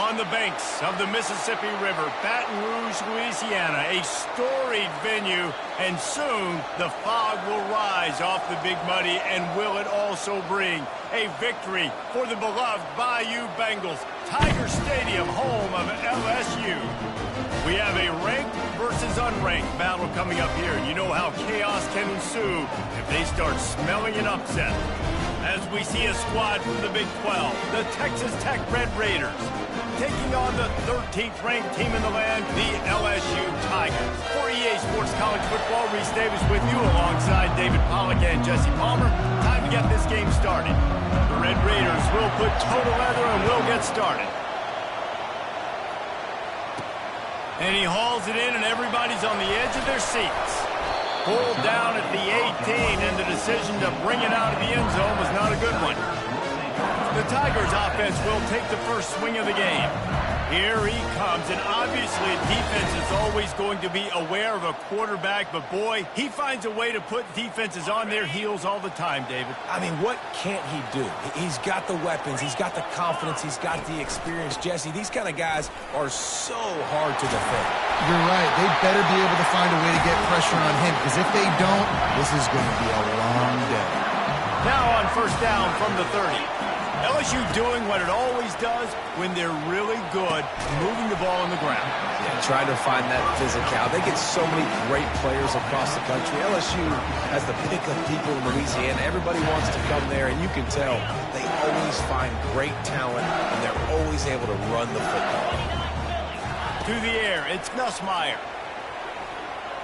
On the banks of the Mississippi River, Baton Rouge, Louisiana, a storied venue, and soon the fog will rise off the Big Muddy, and will it also bring a victory for the beloved Bayou Bengals. Tiger Stadium, home of LSU. We have a ranked versus unranked battle coming up here. You know how chaos can ensue if they start smelling an upset. As we see a squad from the Big 12, the Texas Tech Red Raiders, taking on the 13th ranked team in the land, the LSU Tigers. For EA Sports College Football, Reese Davis with you alongside David Pollack and Jesse Palmer. Time to get this game started. The Red Raiders will put total leather and will get started. And he hauls it in, and everybody's on the edge of their seats. Pulled down at the 18, and the decision to bring it out of the end zone was not a good one. The Tigers offense will take the first swing of the game. Here he comes, and obviously defense is always going to be aware of a quarterback, but boy, he finds a way to put defenses on their heels all the time, David. I mean, what can't he do? He's got the weapons, he's got the confidence, he's got the experience. Jesse, these kind of guys are so hard to defend. You're right. They better be able to find a way to get pressure on him, because if they don't, this is going to be a long day. Now on first down from the 30. LSU doing what it always does when they're really good, moving the ball on the ground. Yeah, trying to find that physicality. They get so many great players across the country. LSU has the pick of people in Louisiana. Everybody wants to come there, and you can tell they always find great talent, and they're always able to run the football. To the air, it's Nussmeier.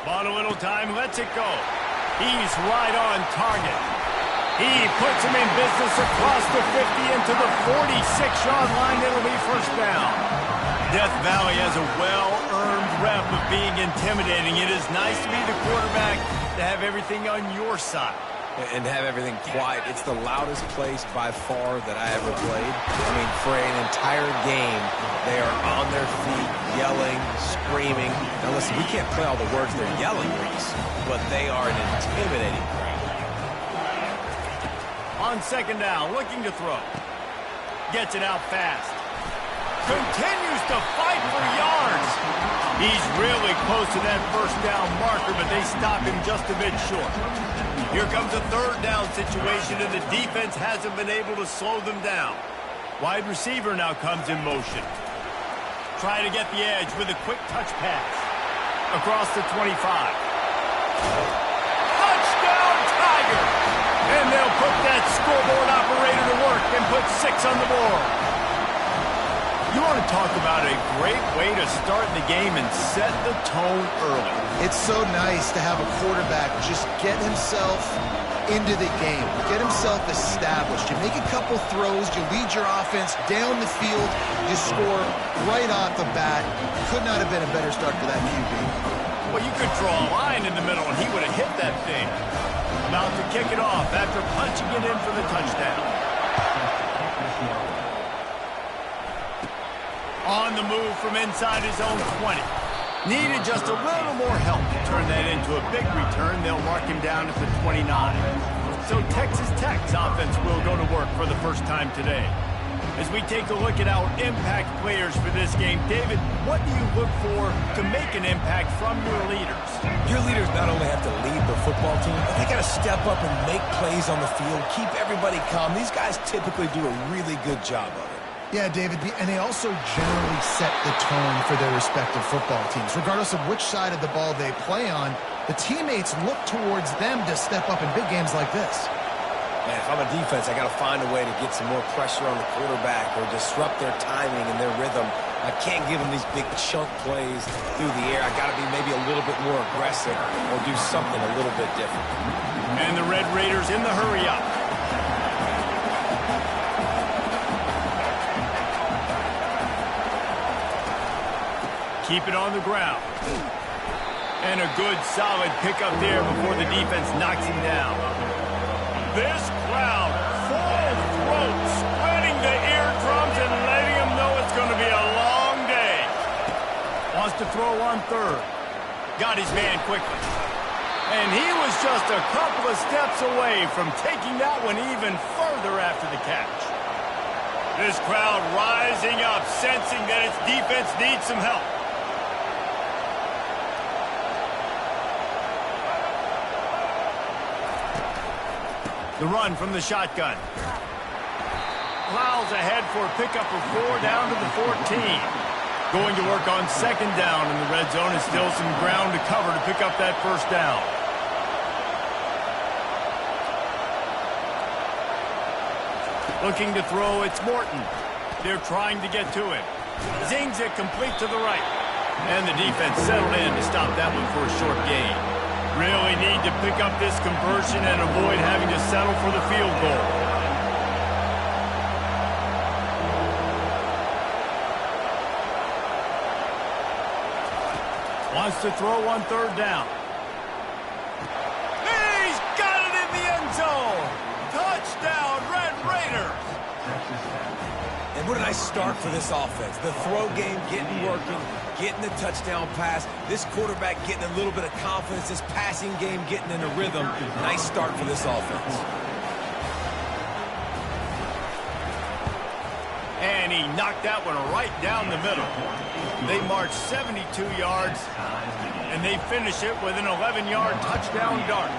Bought a little time, lets it go. He's right on target. He puts him in business across the 50 into the 46-yard line. It'll be first down. Death Valley has a well-earned rep of being intimidating. It is nice to be the quarterback, to have everything on your side. And have everything quiet. It's the loudest place by far that I ever played. I mean, for an entire game, they are on their feet, yelling, screaming. Now listen, we can't play all the words they're yelling, Reese, but they are an intimidating crowd. On second down, looking to throw. Gets it out fast. Continues to fight for yards. He's really close to that first down marker, but they stop him just a bit short. Here comes a third down situation, and the defense hasn't been able to slow them down. Wide receiver now comes in motion. Try to get the edge with a quick touch pass. Across the 25. Touchdown, Tiger! And they'll put that scoreboard operator to work and put 6 on the board. You want to talk about a great way to start the game and set the tone early. It's so nice to have a quarterback just get himself into the game, get himself established. You make a couple throws, you lead your offense down the field, you score right off the bat. Could not have been a better start for that QB. Well, you could draw a line in the middle, and he would have hit that thing. About to kick it off after punching it in for the touchdown. On the move from inside his own 20. Needed just a little more help to turn that into a big return. They'll mark him down at the 29. So Texas Tech's offense will go to work for the first time today. As we take a look at our impact players for this game, David, what do you look for to make an impact from your leaders? Your leaders not only have to lead the football team, but they got to step up and make plays on the field, keep everybody calm. These guys typically do a really good job of it. Yeah, David, and they also generally set the tone for their respective football teams. Regardless of which side of the ball they play on, the teammates look towards them to step up in big games like this. Man, if I'm a defense, I got to find a way to get some more pressure on the quarterback or disrupt their timing and their rhythm. I can't give them these big chunk plays through the air. I got to be maybe a little bit more aggressive or do something a little bit different. And the Red Raiders in the hurry up. Keep it on the ground. And a good, solid pickup there before the defense knocks him down. This crowd, full throat, spreading the eardrums and letting them know it's going to be a long day. Wants to throw on third. Got his man quickly. And he was just a couple of steps away from taking that one even further after the catch. This crowd rising up, sensing that its defense needs some help. The run from the shotgun. Plows ahead for a pickup of 4 down to the 14. Going to work on second down in the red zone, and still some ground to cover to pick up that first down. Looking to throw, it's Morton. They're trying to get to him. Zings it complete to the right. And the defense settled in to stop that one for a short gain. Really need to pick up this conversion and avoid having to settle for the field goal. Wants to throw on third down. He's got it in the end zone. Touchdown, Red Raiders. And what a nice start for this offense. The throw game getting working, getting the touchdown pass. This quarterback getting a little bit of confidence. This passing game getting in a rhythm. Nice start for this offense. And he knocked that one right down the middle. They march 72 yards, and they finish it with an 11-yard touchdown dart.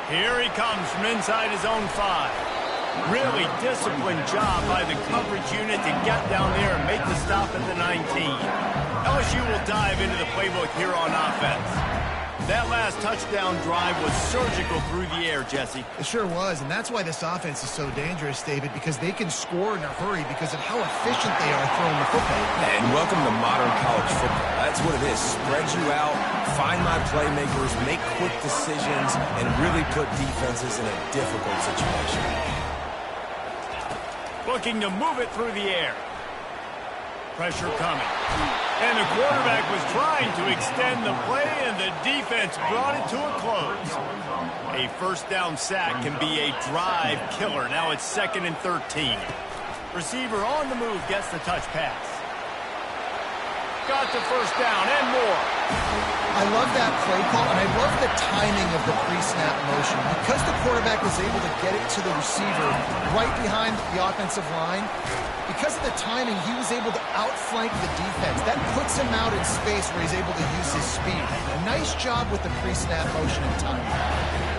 Here he comes from inside his own 5. Really disciplined job by the coverage unit to get down there and make the stop at the 19. LSU will dive into the playbook here on offense. That last touchdown drive was surgical through the air, Jesse. It sure was, and that's why this offense is so dangerous, David, because they can score in a hurry because of how efficient they are throwing the football. And welcome to modern college football. That's what it is. Spread you out, find my playmakers, make quick decisions, and really put defenses in a difficult situation. Looking to move it through the air. Pressure coming. And the quarterback was trying to extend the play, and the defense brought it to a close. A first down sack can be a drive killer. Now it's 2nd and 13. Receiver on the move gets the touch pass. Got the first down and more. I love that play call, and I love the timing of the pre-snap motion. Because the quarterback was able to get it to the receiver right behind the offensive line, because of the timing, he was able to outflank the defense. That puts him out in space where he's able to use his speed. A nice job with the pre-snap motion and timing.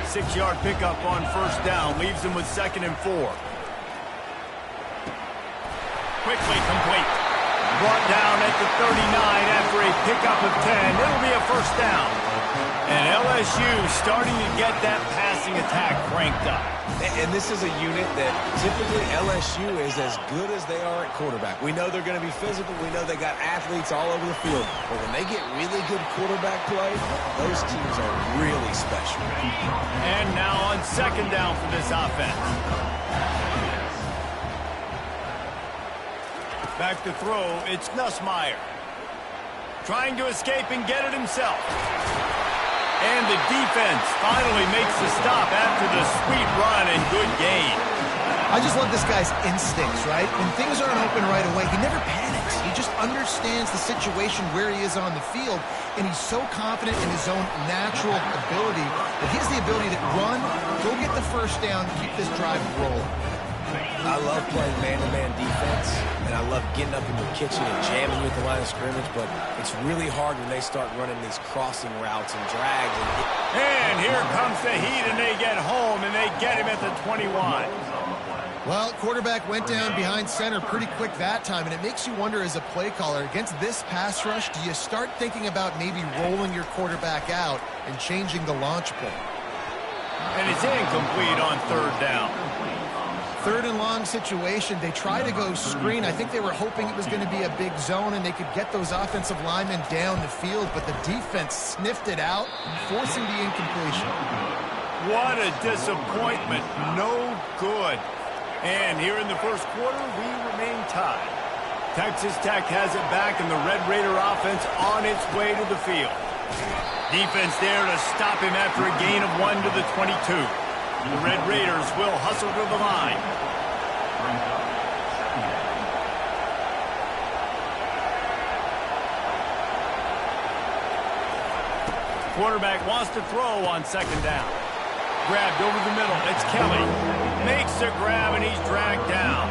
6-yard pickup on first down leaves him with 2nd and 4. Quickly complete. Brought down at the 39 after a pickup of 10. It'll be a first down. And LSU starting to get that passing attack cranked up. And this is a unit that typically LSU is as good as they are at quarterback. We know they're going to be physical. We know they got athletes all over the field. But when they get really good quarterback play, those teams are really special. And now on second down for this offense. Back to throw, it's Nussmeier. Trying to escape and get it himself. And the defense finally makes the stop after the sweet run and good gain. I just love this guy's instincts, right? When things aren't open right away, he never panics. He just understands the situation where he is on the field, and he's so confident in his own natural ability that he has the ability to run, go get the first down, keep this drive rolling. I love playing man-to-man defense, and I love getting up in your kitchen and jamming you at the line of scrimmage, but it's really hard when they start running these crossing routes and drags. And here comes the heat, and they get home, and they get him at the 21. Well, quarterback went down behind center pretty quick that time, and it makes you wonder as a play caller, against this pass rush, do you start thinking about maybe rolling your quarterback out and changing the launch point? And it's incomplete on third down. Third and long situation. They try to go screen. I think they were hoping it was going to be a big zone and they could get those offensive linemen down the field, but the defense sniffed it out, forcing the incompletion. What a disappointment. No good. And here in the first quarter, we remain tied. Texas Tech has it back, and the Red Raider offense on its way to the field. Defense there to stop him after a gain of 1 to the 22. The Red Raiders will hustle to the line. Quarterback wants to throw on second down. Grabbed over the middle. It's Kelly. Makes the grab, and he's dragged down.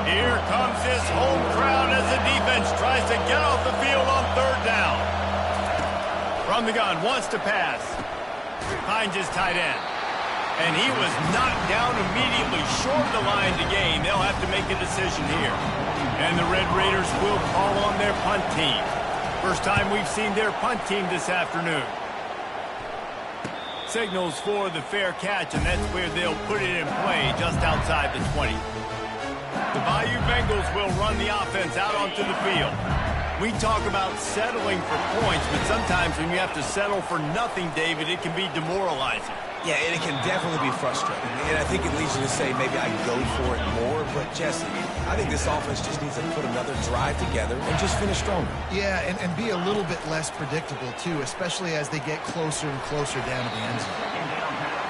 Here comes this home crowd as the defense tries to get off the field on third down. From the gun, wants to pass. Finds his tight end. And he was knocked down immediately short of the line to gain. They'll have to make a decision here. And the Red Raiders will call on their punt team. First time we've seen their punt team this afternoon. Signals for the fair catch, and that's where they'll put it in play just outside the 20. The Bayou Bengals will run the offense out onto the field. We talk about settling for points, but sometimes when you have to settle for nothing, David, it can be demoralizing. Yeah, and it can definitely be frustrating. And I think it leads you to say maybe I go for it more. But, Jesse, I think this offense just needs to put another drive together and just finish stronger. Yeah, and be a little bit less predictable, too, especially as they get closer and closer down to the end zone.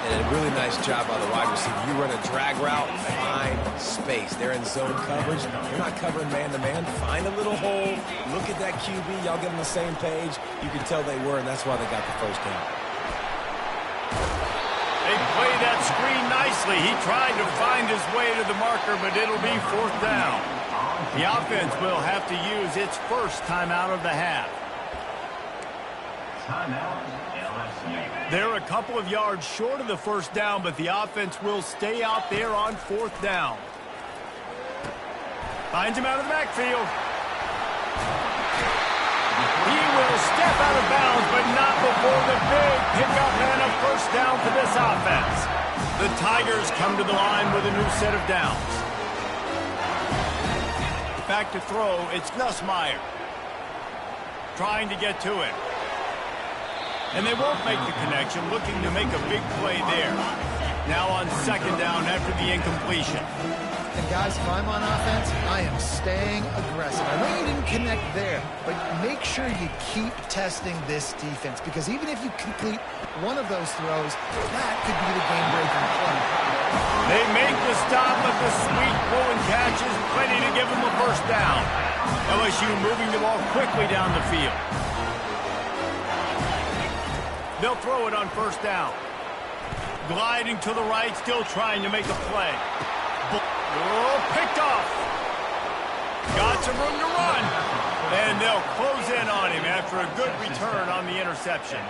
And a really nice job by the wide receiver. You run a drag route, find space. They're in zone coverage. They're not covering man-to-man. Find a little hole. Look at that QB. Y'all get on the same page. You can tell they were, and that's why they got the first down. They play that screen nicely. He tried to find his way to the marker, but it'll be fourth down. The offense will have to use its first timeout of the half. They're a couple of yards short of the first down, but the offense will stay out there on fourth down. Finds him out of the backfield. He will step out of bounds, but not before the big pickup and a first down for this offense. The Tigers come to the line with a new set of downs. Back to throw, it's Nussmeier. Trying to get to it. And they won't make the connection, looking to make a big play there. Now on second down after the incompletion. And guys, if I'm on offense, I am staying aggressive. I know you didn't connect there, but make sure you keep testing this defense, because even if you complete one of those throws, that could be the game-breaking play. They make the stop, but the sweet pulling catch is plenty to give them a first down. LSU moving the ball quickly down the field. They'll throw it on first down. Gliding to the right, still trying to make a play. Oh, picked off. Got some room to run. And they'll close in on him after a good return on the interception.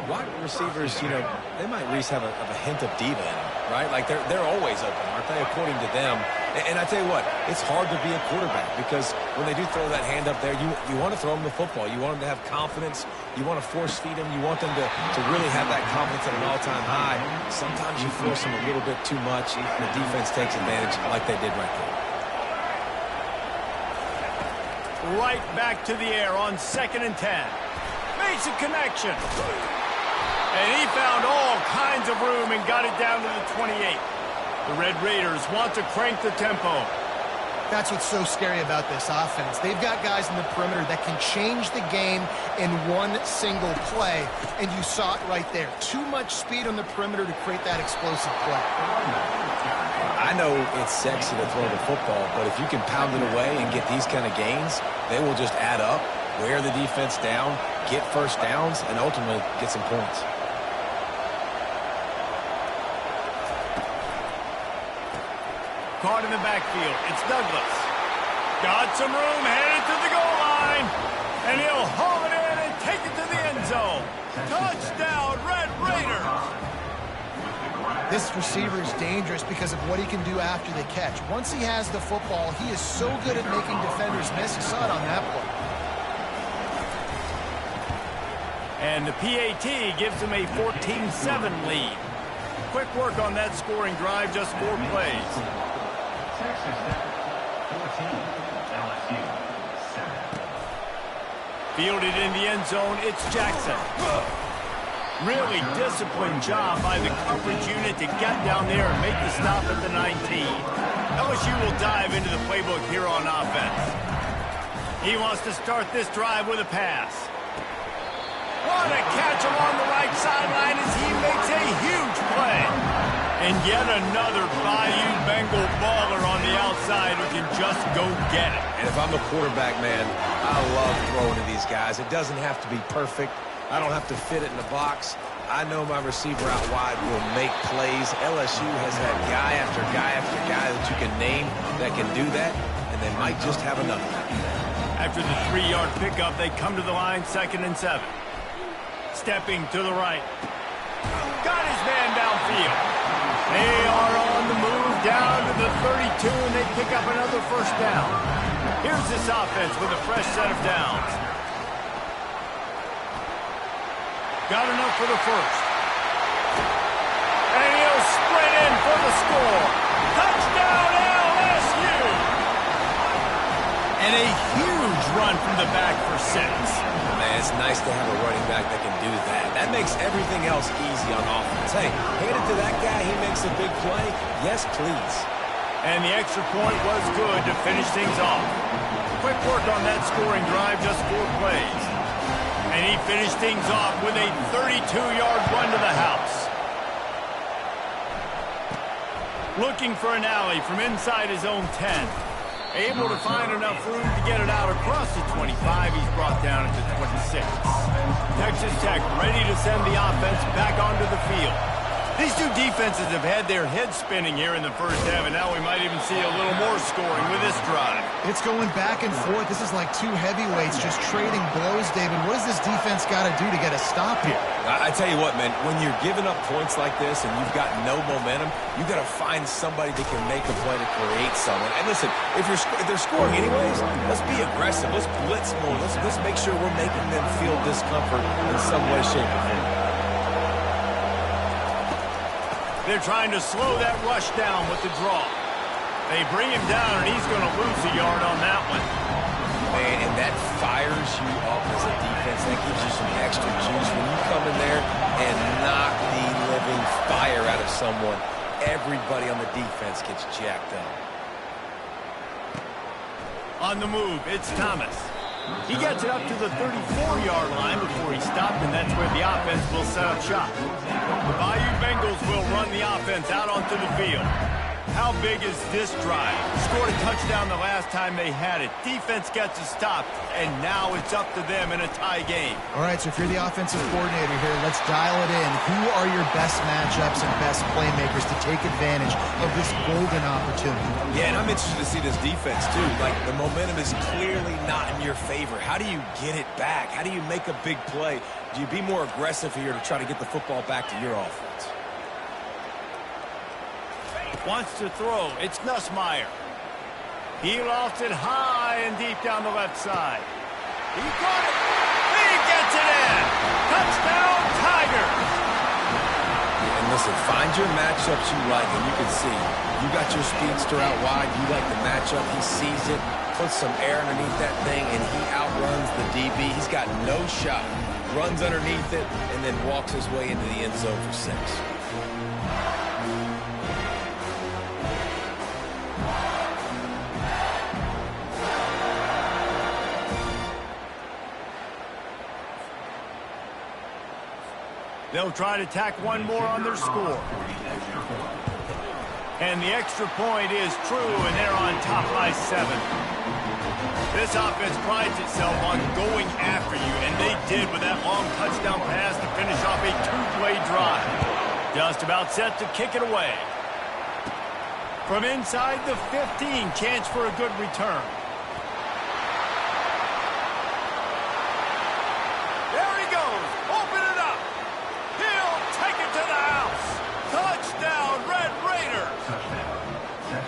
Wide receivers, you know, they might at least have a hint of diva in them, right? Like they're always open, aren't they, according to them? And I tell you what, it's hard to be a quarterback because when they do throw that hand up there, you want to throw them the football. You want them to have confidence. You want to force feed them. You want them to really have that confidence at an all-time high. Sometimes you force them a little bit too much, and the defense takes advantage like they did right there. Right back to the air on 2nd and 10. Makes a connection. And he found all kinds of room and got it down to the 28. The Red Raiders want to crank the tempo. That's what's so scary about this offense. They've got guys in the perimeter that can change the game in one single play, and you saw it right there. Too much speed on the perimeter to create that explosive play. I know it's sexy to throw the football, but if you can pound it away and get these kind of gains, they will just add up, wear the defense down, get first downs, and ultimately get some points. Caught in the backfield. It's Douglas. Got some room, headed to the goal line. And he'll haul it in and take it to the end zone. Touchdown, Red Raiders. This receiver is dangerous because of what he can do after the catch. Once he has the football, he is so good at making defenders miss. You saw it on that play. And the PAT gives him a 14-7 lead. Quick work on that scoring drive, just 4 plays. Fielded in the end zone, it's Jackson. Really disciplined job by the coverage unit to get down there and make the stop at the 19. LSU will dive into the playbook here on offense. He wants to start this drive with a pass. What a catch along the right sideline as he makes a huge play. And yet another Bayou Bengal baller on the outside who can just go get it. And if I'm the quarterback, man, I love throwing to these guys. It doesn't have to be perfect. I don't have to fit it in the box. I know my receiver out wide will make plays. LSU has had guy after guy after guy that you can name that can do that, and they might just have enough. After the 3-yard pickup, they come to the line, 2nd and 7. Stepping to the right. Got his man downfield. They are on the move down to the 32, and they pick up another first down. Here's this offense with a fresh set of downs. Got enough for the first. And he'll sprint in for the score. Touchdown, LSU! And a huge run from the back for 6. Man, it's nice to have a running back that can do that. That makes everything else easy on offense. Hey, hand it to that guy, he makes a big play. Yes, please. And the extra point was good to finish things off. Quick work on that scoring drive, just 4 plays. And he finished things off with a 32-yard run to the house. Looking for an alley from inside his own 10. Able to find enough room to get it out across the 25. He's brought down at the 26. Texas Tech ready to send the offense back onto the field. These two defenses have had their heads spinning here in the first half, and now we might even see a little more scoring with this drive. It's going back and forth. This is like two heavyweights just trading blows, David. What does this defense got to do to get a stop here? I tell you what, man, when you're giving up points like this and you've got no momentum, you got to find somebody that can make a play to create something. And listen, if they're scoring anyways, let's be aggressive. Let's blitz more. Let's make sure we're making them feel discomfort in some way, shape, or form. They're trying to slow that rush down with the draw. They bring him down, and he's going to lose a yard on that one. Man, and that fires you up as a defense. That gives you some extra juice. When you come in there and knock the living fire out of someone, everybody on the defense gets jacked up. On the move, it's Thomas. He gets it up to the 34-yard line before he stopped, and that's where the offense will set up shop. The Bayou Bengals will run the offense out onto the field. How big is this drive? Scored a touchdown the last time they had it. Defense gets a stop, and now it's up to them in a tie game. All right, so if you're the offensive coordinator here, let's dial it in. Who are your best matchups and best playmakers to take advantage of this golden opportunity? Yeah, and I'm interested to see this defense, too. Like, the momentum is clearly not in your favor. How do you get it back? How do you make a big play? Do you be more aggressive here to try to get the football back to your offense? Wants to throw. It's Nussmeier. He lofts it high and deep down the left side. He got it. He gets it in. Touchdown, Tigers. And listen, find your matchups you like, and you can see. You got your speedster out wide. You like the matchup. He sees it, puts some air underneath that thing, and he outruns the DB. He's got no shot. Runs underneath it, and then walks his way into the end zone for 6. They'll try to tack one more on their score. And the extra point is true, and they're on top by 7. This offense prides itself on going after you, and they did with that long touchdown pass to finish off a 2-play drive. Just about set to kick it away. From inside the 15, chance for a good return. There he goes. Open it up. He'll take it to the house. Touchdown, Red Raiders.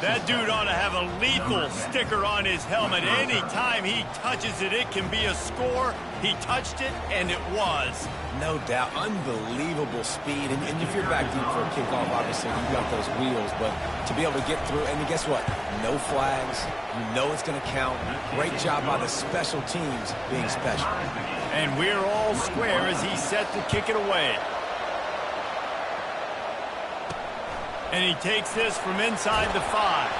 That dude ought to have a lethal sticker on his helmet. Anytime he touches it, it can be a score. He touched it, and it was. No doubt. Unbelievable speed. And if you're back deep for a kickoff, obviously, you've got those wheels. But to be able to get through, and guess what? No flags. You know it's going to count. Great job by the special teams being special. And we're all square as he's set to kick it away. And he takes this from inside the 5.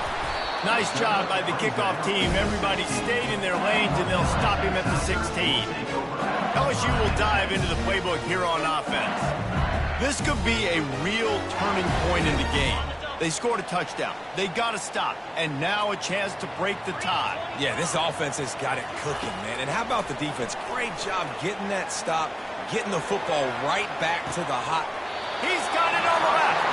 Nice job by the kickoff team. Everybody stayed in their lanes, and they'll stop him at the 16. LSU will dive into the playbook here on offense. This could be a real turning point in the game. They scored a touchdown. They got to stop. And now a chance to break the tie. Yeah, this offense has got it cooking, man. And how about the defense? Great job getting that stop, getting the football right back to the hot. He's got it on the left.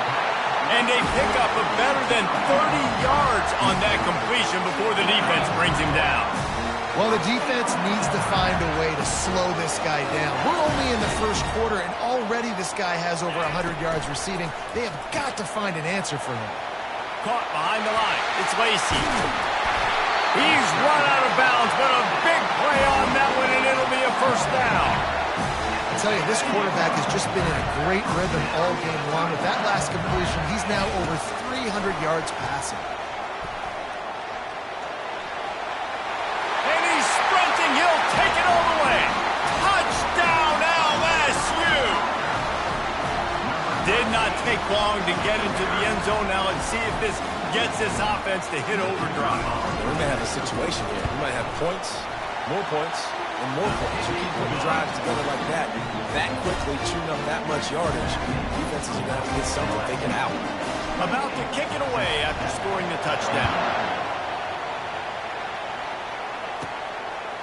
And they pick up a better than 30 yards on that completion before the defense brings him down. Well, the defense needs to find a way to slow this guy down. We're only in the first quarter, and already this guy has over 100 yards receiving. They have got to find an answer for him. Caught behind the line. It's Lacey. He's run out of bounds, but a big play on that one, and it'll be a first down. I tell you, this quarterback has just been in a great rhythm all game long. With that last completion, he's now over 300 yards passing. And he's sprinting. He'll take it all the way. Touchdown, LSU. Did not take long to get into the end zone. Now let's see if this gets this offense to hit overdrive. We may have a situation here. We might have points, more points, and more points. You keep putting drives together like that quickly, chewing up that much yardage, defenses are going to have to get something, take it out. About to kick it away after scoring the touchdown.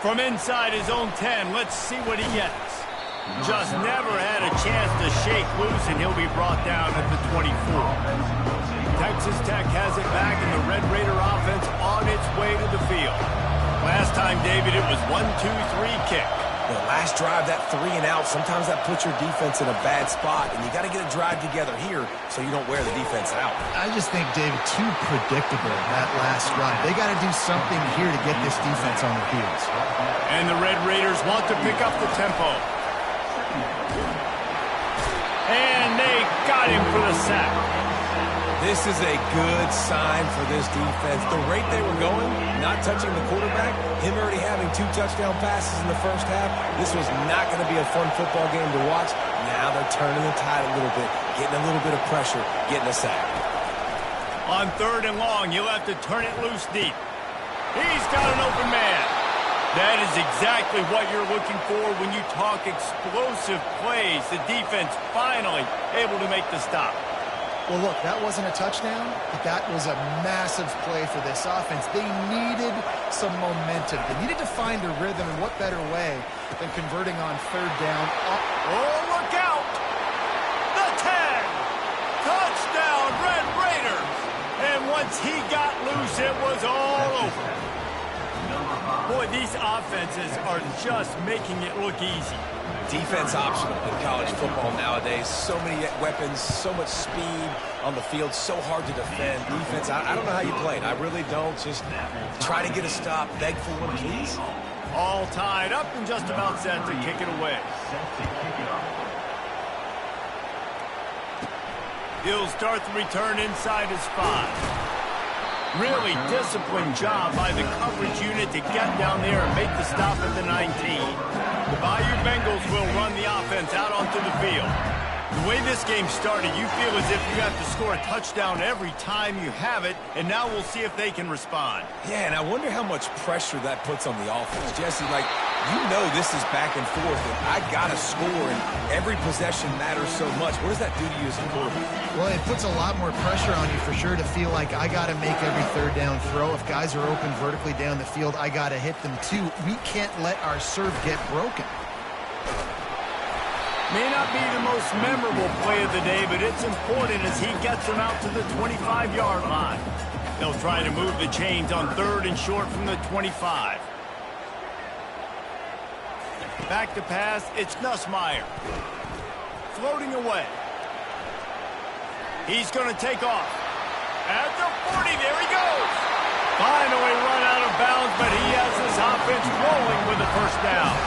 From inside his own 10, let's see what he gets. Just never had a chance to shake loose, and he'll be brought down at the 24. Texas Tech has it back, and the Red Raider offense on its way to the field. Last time, David, it was 1-2-3 kick. The last drive, that 3 and out, sometimes that puts your defense in a bad spot, and you got to get a drive together here so you don't wear the defense out. I just think, David, too predictable, that last drive. They got to do something here to get this defense on their heels. And the Red Raiders want to pick up the tempo. And they got him for the sack. This is a good sign for this defense. The rate they were going, not touching the quarterback, him already having 2 touchdown passes in the first half, this was not going to be a fun football game to watch. Now they're turning the tide a little bit, getting a little bit of pressure, getting a sack. On 3rd and long, you'll have to turn it loose deep. He's got an open man. That is exactly what you're looking for when you talk explosive plays. The defense finally able to make the stop. Well, look, that wasn't a touchdown, but that was a massive play for this offense. They needed some momentum. They needed to find a rhythm, and what better way than converting on 3rd down. Oh, look out! The 10! Touchdown, Red Raiders! And once he got loose, it was all over. Boy, these offenses are just making it look easy. Defense optional in college football nowadays. So many weapons, so much speed on the field, so hard to defend. Defense, I don't know how you play it. I really don't. Just try to get a stop, beg for one, please. All tied up and just about set to kick it away. He'll start the return inside his 5. Really disciplined job by the coverage unit to get down there and make the stop at the 19. The Bayou Bengals will run the offense out onto the field. The way this game started, you feel as if you have to score a touchdown every time you have it, and now we'll see if they can respond. Yeah, and I wonder how much pressure that puts on the offense. Jesse, like, you know this is back and forth, and I got to score, and every possession matters so much. What does that do to you as a quarterback? Well, it puts a lot more pressure on you for sure to feel like I got to make every 3rd down throw. If guys are open vertically down the field, I got to hit them too. We can't let our serve get broken. May not be the most memorable play of the day, but it's important as he gets them out to the 25-yard line. They'll try to move the chains on 3rd and short from the 25. Back to pass, it's Nussmeier. Floating away. He's going to take off. At the 40, there he goes. Finally run out of bounds, but he has his offense rolling with a first down.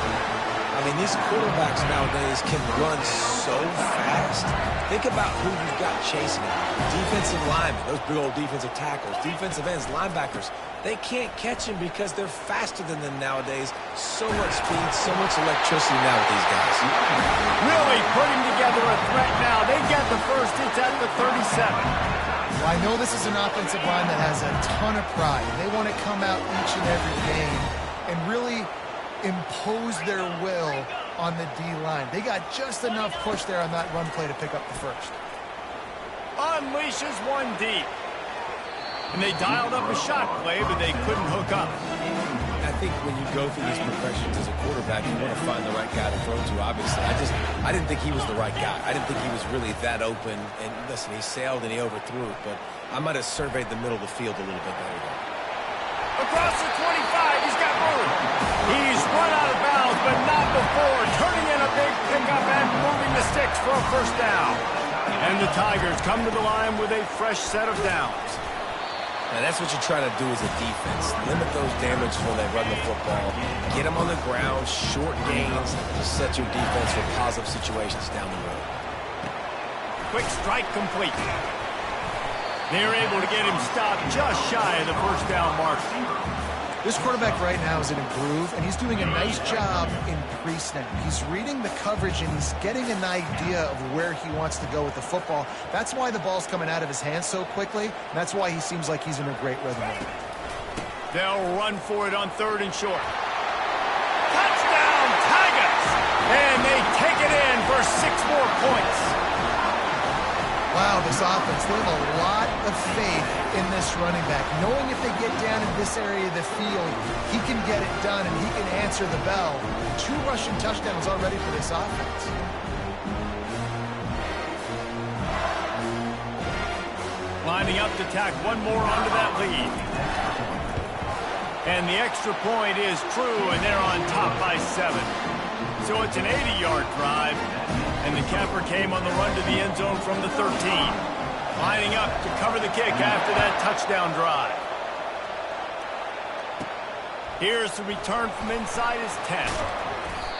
I mean, these quarterbacks nowadays can run so fast. Think about who you've got chasing them. Defensive linemen, those big old defensive tackles, defensive ends, linebackers. They can't catch him because they're faster than them nowadays. So much speed, so much electricity now with these guys. Really putting together a threat now. They get the first. It's at the 37. Well, I know this is an offensive line that has a ton of pride. They want to come out each and every game and really impose their will on the D-line. They got just enough push there on that run play to pick up the first. Unleashes one deep. And they dialed up a shot play, but they couldn't hook up. Now, think when you go through these progressions as a quarterback, you want to find the right guy to throw to, obviously. I didn't think he was the right guy. I didn't think he was really that open. And listen, he sailed and he overthrew it, but I might have surveyed the middle of the field a little bit better there. Across the 25, he's got room. He's run out of bounds, but not before turning in a big pickup and moving the sticks for a first down. And the Tigers come to the line with a fresh set of downs. Now, that's what you try to do as a defense. Limit those damages when they run the football. Get them on the ground, short gains, to set your defense for positive situations down the road. Quick strike complete. They're able to get him stopped just shy of the first down mark. This quarterback right now is in a groove, and he's doing a nice job in pre-snap. He's reading the coverage, and he's getting an idea of where he wants to go with the football. That's why the ball's coming out of his hands so quickly, and that's why he seems like he's in a great rhythm. They'll run for it on 3rd and short. Touchdown, Tigers! And they take it in for 6 more points. Wow, this offense, they have a lot of faith in this running back. Knowing if they get down in this area of the field, he can get it done and he can answer the bell. 2 rushing touchdowns already for this offense. Lining up to tack one more onto that lead. And the extra point is true, and they're on top by 7. So it's an 80-yard drive. And the capper came on the run to the end zone from the 13. Lining up to cover the kick after that touchdown drive. Here's the return from inside his 10.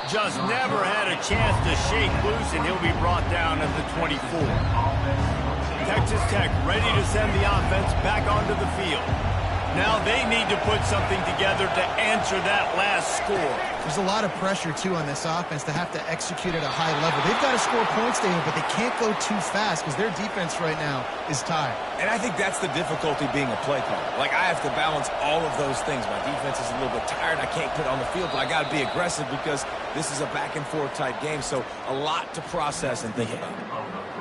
Just never had a chance to shake loose, and he'll be brought down at the 24. Texas Tech ready to send the offense back onto the field. Now they need to put something together to answer that last score. There's a lot of pressure, too, on this offense to have to execute at a high level. They've got to score points, David, but they can't go too fast because their defense right now is tired. And I think that's the difficulty being a play caller. Like, I have to balance all of those things. My defense is a little bit tired. I can't put on the field, but I got to be aggressive because this is a back-and-forth type game. So a lot to process and think about.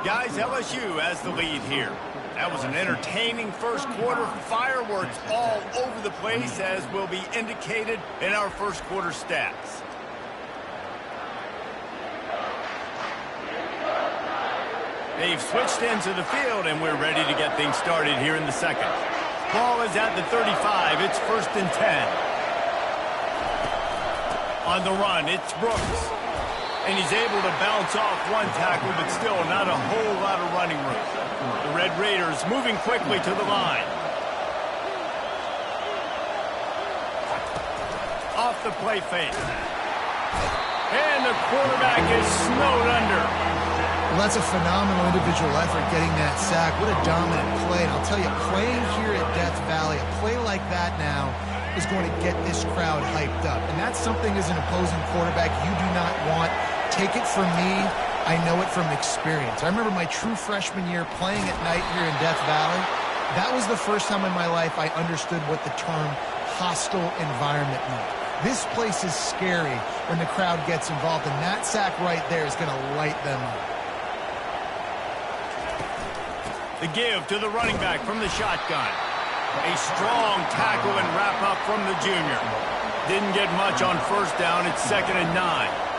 Guys, LSU has the lead here. That was an entertaining first quarter. Fireworks all over the place, as will be indicated in our first quarter stats. They've switched into the field, and we're ready to get things started here in the second. Ball is at the 35. It's 1st and 10. On the run, it's Brooks. And he's able to bounce off one tackle, but still not a whole lot of running room. The Red Raiders moving quickly to the line. Off the play fake. And the quarterback is snowed under. Well, that's a phenomenal individual effort getting that sack. What a dominant play. And I'll tell you, playing here at Death Valley, a play like that now is going to get this crowd hyped up. And that's something as an opposing quarterback you do not want. Take it from me, I know it from experience. I remember my true freshman year playing at night here in Death Valley. That was the first time in my life I understood what the term hostile environment meant. This place is scary when the crowd gets involved, and that sack right there is going to light them up. The give to the running back from the shotgun. A strong tackle and wrap up from the junior. Didn't get much on first down. It's 2nd and 9.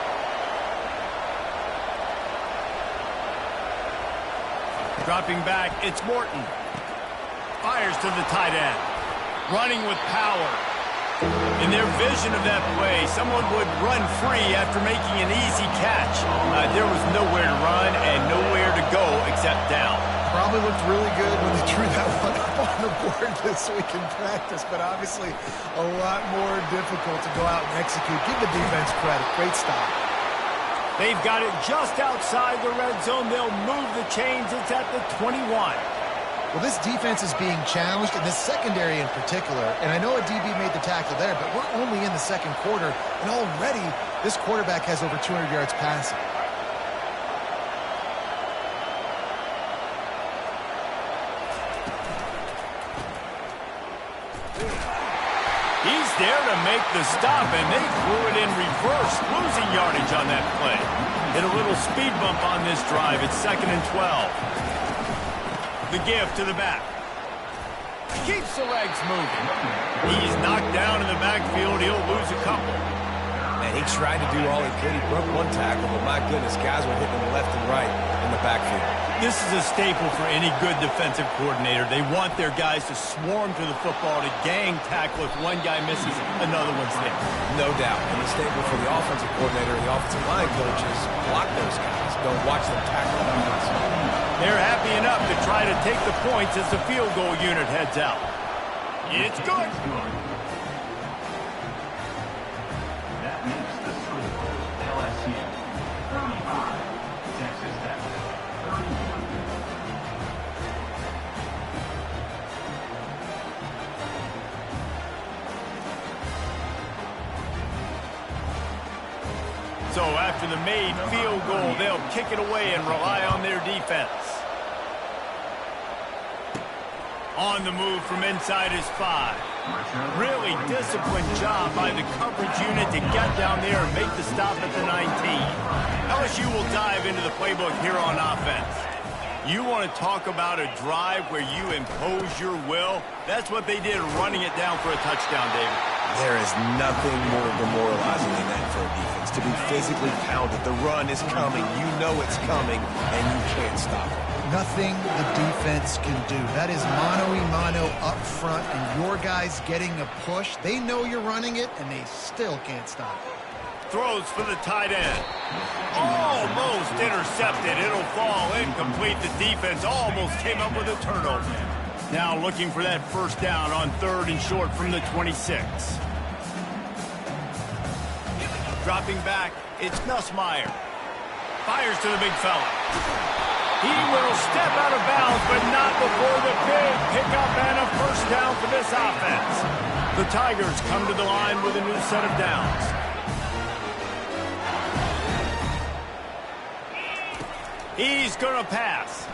Dropping back, it's Morton. Fires to the tight end. Running with power. In their vision of that play, someone would run free after making an easy catch. There was nowhere to run and nowhere to go except down. Probably looked really good when they drew that one up on the board this week in practice, but obviously a lot more difficult to go out and execute. Give the defense credit. Great stop. They've got it just outside the red zone. They'll move the chains. It's at the 21. Well, this defense is being challenged, and this secondary in particular. And I know a DB made the tackle there, but we're only in the second quarter, and already this quarterback has over 200 yards passing. He's there to make the stop, and they threw it in reverse, losing yardage on that play. Hit a little speed bump on this drive. It's 2nd and 12. The give to the back. Keeps the legs moving. He's knocked down in the backfield. He'll lose a couple. And he tried to do all he could. He broke one tackle, but my goodness, guys were hitting him left and right in the backfield. This is a staple for any good defensive coordinator. They want their guys to swarm to the football, to gang tackle. If one guy misses, another one's there. No doubt. And the staple for the offensive coordinator and the offensive line coaches, block those guys. Don't watch them tackle them. They're happy enough to try to take the points as the field goal unit heads out. It's good. That makes the score LSU 35, Texas Tech 31. So after the made field goal, they'll kick it away and rely on their defense. On the move from inside his 5. Really disciplined job by the coverage unit to get down there and make the stop at the 19. LSU will dive into the playbook here on offense. You want to talk about a drive where you impose your will? That's what they did, running it down for a touchdown, David. There is nothing more demoralizing than that for a defense. To be physically pounded. The run is coming. You know it's coming, and you can't stop it. Nothing the defense can do. That is mano-a-mano up front, and your guys getting a push. They know you're running it, and they still can't stop it. Throws for the tight end. Almost intercepted. It'll fall incomplete. The defense almost came up with a turnover. Now looking for that first down on 3rd and short from the 26. Dropping back, it's Nussmeier. Fires to the big fella. He will step out of bounds, but not before the big pickup and a first down for this offense. The Tigers come to the line with a new set of downs. He's going to pass.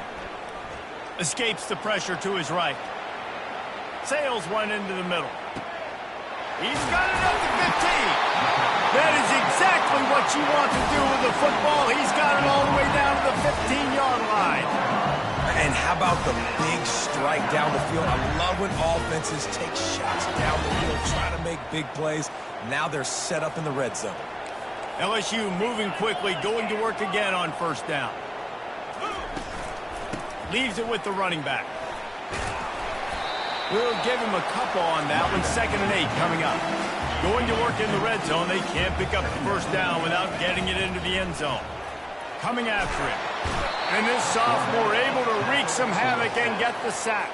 Escapes the pressure to his right. Sails one into the middle. He's got it up to 15. That is exactly what you want to do with the football. He's got it all the way down to the 15-yard line. And how about the big strike down the field? I love when offenses take shots down the field, try to make big plays. Now they're set up in the red zone. LSU moving quickly, going to work again on first down. Leaves it with the running back. We'll give him a couple on that one. 2nd and 8 coming up. Going to work in the red zone. They can't pick up the first down without getting it into the end zone. Coming after it. And this sophomore able to wreak some havoc and get the sack.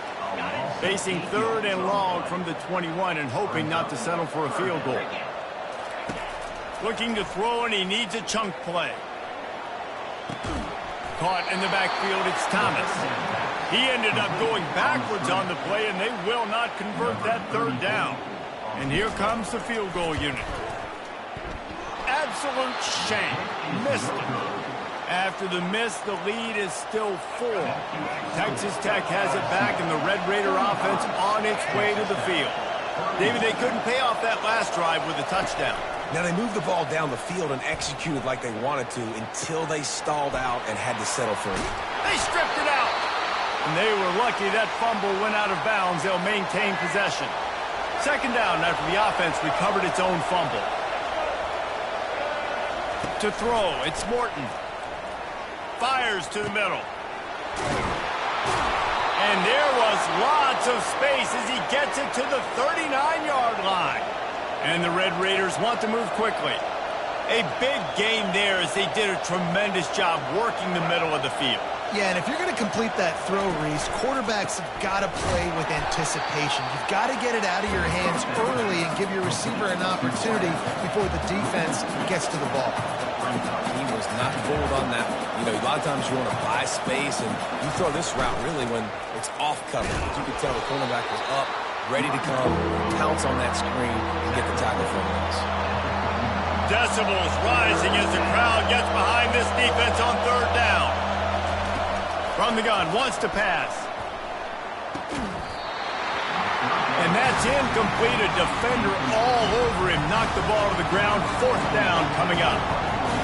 Facing 3rd and long from the 21 and hoping not to settle for a field goal. Looking to throw, and he needs a chunk play. Caught in the backfield, it's Thomas. He ended up going backwards on the play, and they will not convert that 3rd down. And here comes the field goal unit. Absolute shame. Missed it. After the miss, the lead is still 4. Texas Tech has it back, and the Red Raider offense on its way to the field. David, they couldn't pay off that last drive with a touchdown. Now, they moved the ball down the field and executed like they wanted to until they stalled out and had to settle for it. They stripped it out. And they were lucky that fumble went out of bounds. They'll maintain possession. 2nd down after the offense recovered its own fumble. To throw, it's Morton. Fires to the middle. And there was lots of space as he gets it to the 39-yard line. And the Red Raiders want to move quickly. A big gain there as they did a tremendous job working the middle of the field. Yeah, and if you're going to complete that throw, Reese, quarterbacks have got to play with anticipation. You've got to get it out of your hands early and give your receiver an opportunity before the defense gets to the ball. He was not fooled on that one. You know, a lot of times you want to buy space, and you throw this route really when it's off cover. As you can tell, the cornerback was up, ready to come, pounce on that screen, and get the tackle for the loss. Decibels rising as the crowd gets behind this defense on 3rd down. From the gun, wants to pass. And that's incomplete. A defender all over him. Knocked the ball to the ground. 4th down coming up.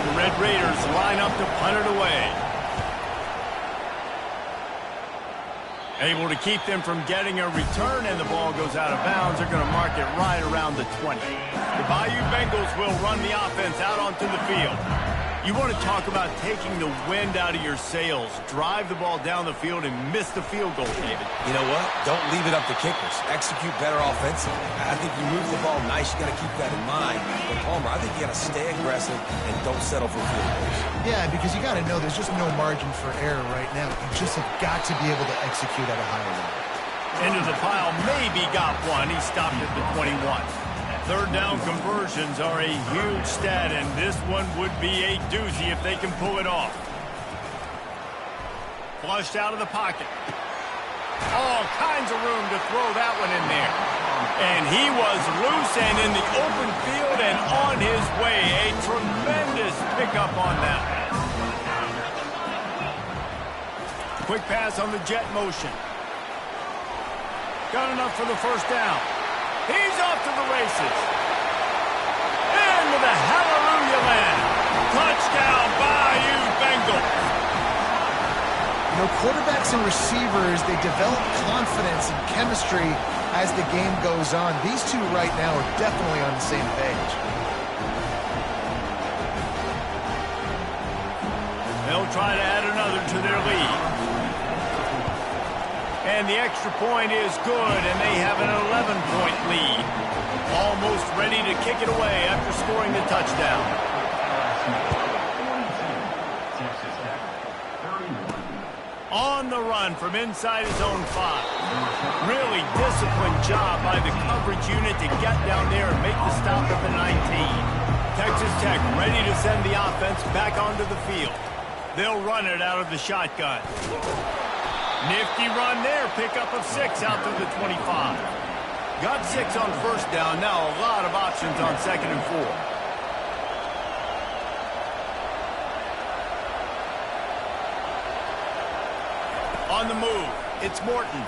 The Red Raiders line up to punt it away. Able to keep them from getting a return, and the ball goes out of bounds. They're going to mark it right around the 20. The Bayou Bengals will run the offense out onto the field. You want to talk about taking the wind out of your sails. Drive the ball down the field and miss the field goal, David. You know what? Don't leave it up to kickers. Execute better offensively. I think you move the ball nice. You got to keep that in mind. But, Palmer, I think you got to stay aggressive and don't settle for field goals. Yeah, because you got to know there's just no margin for error right now. You just have got to be able to execute at a higher level. Into the pile, maybe got one. He stopped at the 21. Third down conversions are a huge stat, and this one would be a doozy if they can pull it off. Flushed out of the pocket. All kinds of room to throw that one in there. And he was loose and in the open field and on his way. A tremendous pickup on that. Quick pass on the jet motion. Got enough for the first down. He's off to the races. Into the hallelujah land. Touchdown, Bayou Bengals. You know, quarterbacks and receivers, they develop confidence and chemistry as the game goes on. These two right now are definitely on the same page. They'll try to add another to their lead. And the extra point is good, and they have an 11-point lead. Almost ready to kick it away after scoring the touchdown. On the run from inside his own 5. Really disciplined job by the coverage unit to get down there and make the stop at the 19. Texas Tech ready to send the offense back onto the field. They'll run it out of the shotgun. Nifty run there, pickup of 6 out to the 25. Got 6 on first down, now a lot of options on 2nd and 4. On the move, it's Morton.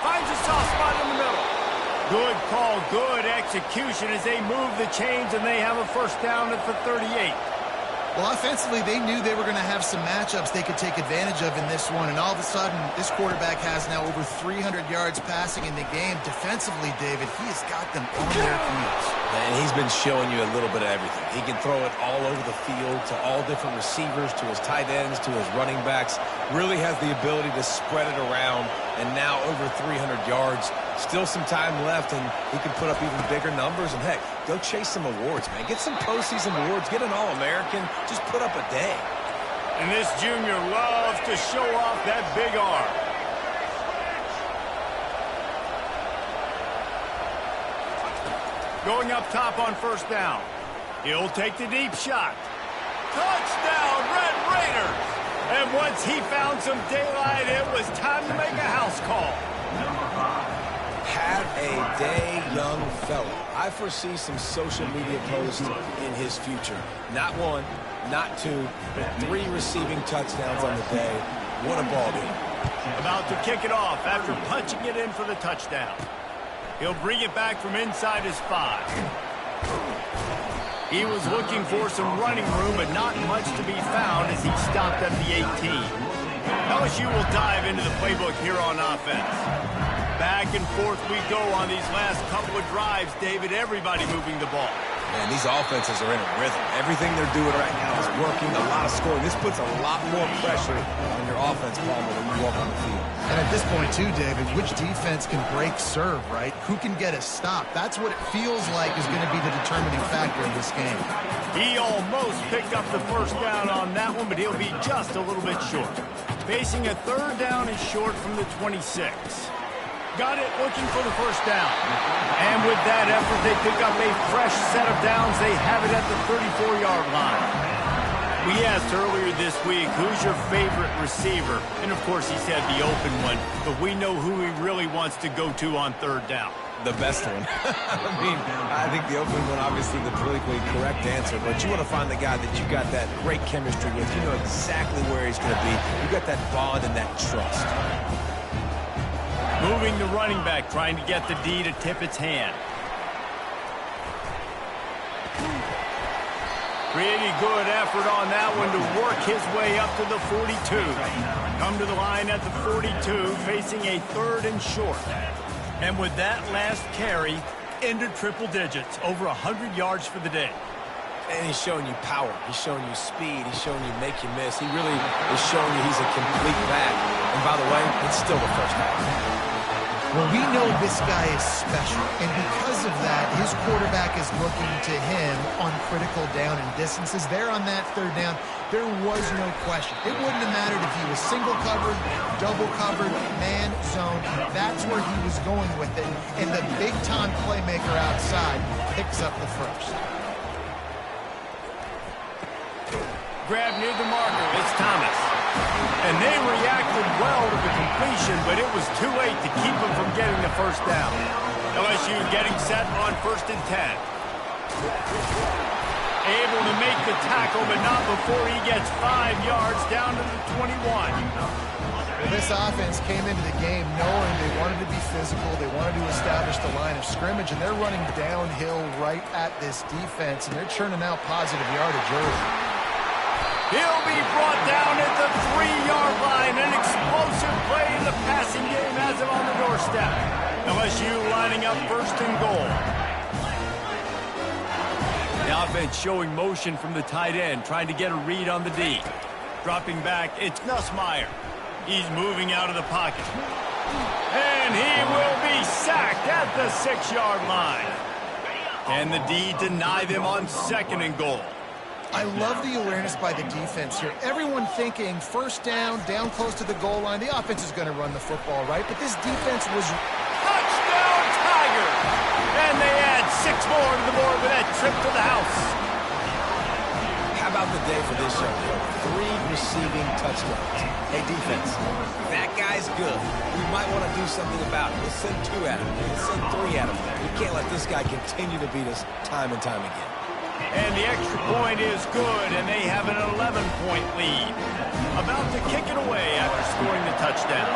Finds a soft spot in the middle. Good call, good execution as they move the chains and they have a first down at the 38. Well, offensively, they knew they were going to have some matchups they could take advantage of in this one, and all of a sudden, this quarterback has now over 300 yards passing in the game. Defensively, David, he has got them on their feet. And he's been showing you a little bit of everything. He can throw it all over the field to all different receivers, to his tight ends, to his running backs. Really has the ability to spread it around, and now over 300 yards. Still some time left, and he can put up even bigger numbers. And, heck, go chase some awards, man. Get some postseason awards. Get an All-American. Just put up a day. And this junior loves to show off that big arm. Going up top on first down. He'll take the deep shot. Touchdown, Red Raiders! And once he found some daylight, it was time to make a house call. Have a day, young fella. I foresee some social media posts in his future. Not 1, not 2, but 3 receiving touchdowns on the day. What a ball game. About to kick it off after punching it in for the touchdown. He'll bring it back from inside his 5. He was looking for some running room, but not much to be found as he stopped at the 18. LSU will dive into the playbook here on offense. Back and forth we go on these last couple of drives, David. Everybody moving the ball. Man, these offenses are in a rhythm. Everything they're doing right now is working. A lot of scoring. This puts a lot more pressure on your offense, Palmer, when you walk on the field. And at this point, too, David, which defense can break serve, right? Who can get a stop? That's what it feels like is going to be the determining factor in this game. He almost picked up the first down on that one, but he'll be just a little bit short. Facing a third down and short from the 26. Got it, looking for the first down. And with that effort, they pick up a fresh set of downs. They have it at the 34-yard line. We asked earlier this week, who's your favorite receiver? And, of course, he said the open one. But we know who he really wants to go to on third down. The best one. I think the open one, obviously, the politically correct answer. But you want to find the guy that you got that great chemistry with. You know exactly where he's going to be. You got that bond and that trust. Moving the running back, trying to get the D to tip its hand. Pretty good effort on that one to work his way up to the 42. Come to the line at the 42, facing a 3rd and short. And with that last carry, into triple digits, over 100 yards for the day. And he's showing you power. He's showing you speed. He's showing you make you miss. He really is showing you he's a complete back. And by the way, it's still the first half. Well, we know this guy is special, and because of that, his quarterback is looking to him on critical down and distances. There on that 3rd down, there was no question. It wouldn't have mattered if he was single covered, double covered, man, zone. That's where he was going with it, and the big-time playmaker outside picks up the first. Grab near the marker. It's Thomas. And they reacted well to the completion, but it was too late to keep them from getting the first down. LSU getting set on 1st and 10. Able to make the tackle, but not before he gets 5 yards down to the 21. This offense came into the game knowing they wanted to be physical, they wanted to establish the line of scrimmage, and they're running downhill right at this defense, and they're churning out positive yardage early. He'll be brought down at the 3-yard line. An explosive play in the passing game has him on the doorstep. LSU lining up 1st and goal. The offense showing motion from the tight end, trying to get a read on the D. Dropping back, it's Nussmeier. He's moving out of the pocket. And he will be sacked at the 6-yard line. Can the D deny them on 2nd and goal? I love the awareness by the defense here. Everyone thinking 1st down close to the goal line. The offense is going to run the football, right? But this defense was... Touchdown, Tigers! And they add 6 more to the board with that trip to the house. How about the day for this young player? 3 receiving touchdowns. Hey, defense, that guy's good. We might want to do something about it. Let's send 2 at him. Let's send 3 at him. We can't let this guy continue to beat us time and time again. And the extra point is good, and they have an 11-point lead. About to kick it away after scoring the touchdown.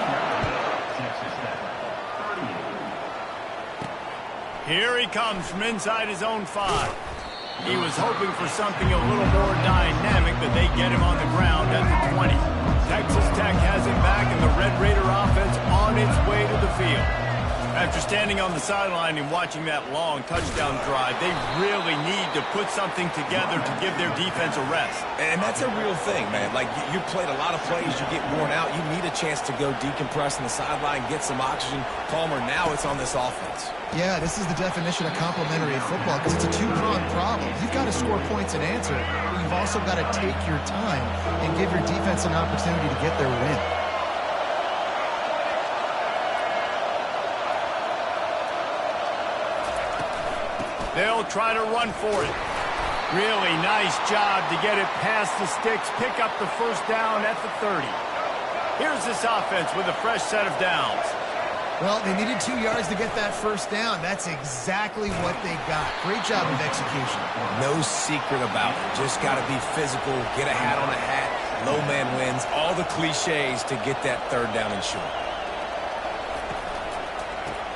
Here he comes from inside his own 5. He was hoping for something a little more dynamic, but they get him on the ground at the 20. Texas Tech has him back, and the Red Raider offense on its way to the field. After standing on the sideline and watching that long touchdown drive, they really need to put something together to give their defense a rest. And that's a real thing, man. Like, you played a lot of plays, you get worn out, you need a chance to go decompress on the sideline, get some oxygen. Palmer, now it's on this offense. Yeah, this is the definition of complementary football because it's a 2-pronged problem. You've got to score points and answer, but you've also got to take your time and give your defense an opportunity to get their win. They'll try to run for it. Really nice job to get it past the sticks, pick up the 1st down at the 30. Here's this offense with a fresh set of downs. Well, they needed 2 yards to get that 1st down. That's exactly what they got. Great job of execution. No secret about it. Just got to be physical, get a hat on a hat, low man wins, all the cliches to get that 3rd down and short.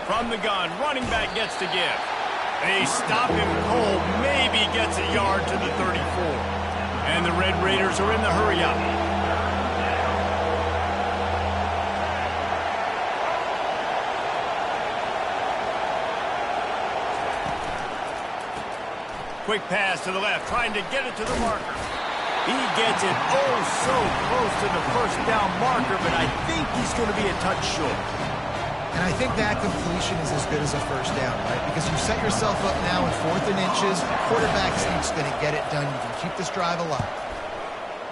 From the gun, running back gets to give. They stop him cold, maybe gets a yard to the 34. And the Red Raiders are in the hurry-up. Quick pass to the left, trying to get it to the marker. He gets it oh so close to the 1st down marker, but I think he's going to be a touch short. And I think that completion is as good as a 1st down, right? Because you set yourself up now in 4th and inches. Quarterback sneak's going to get it done. You can keep this drive alive.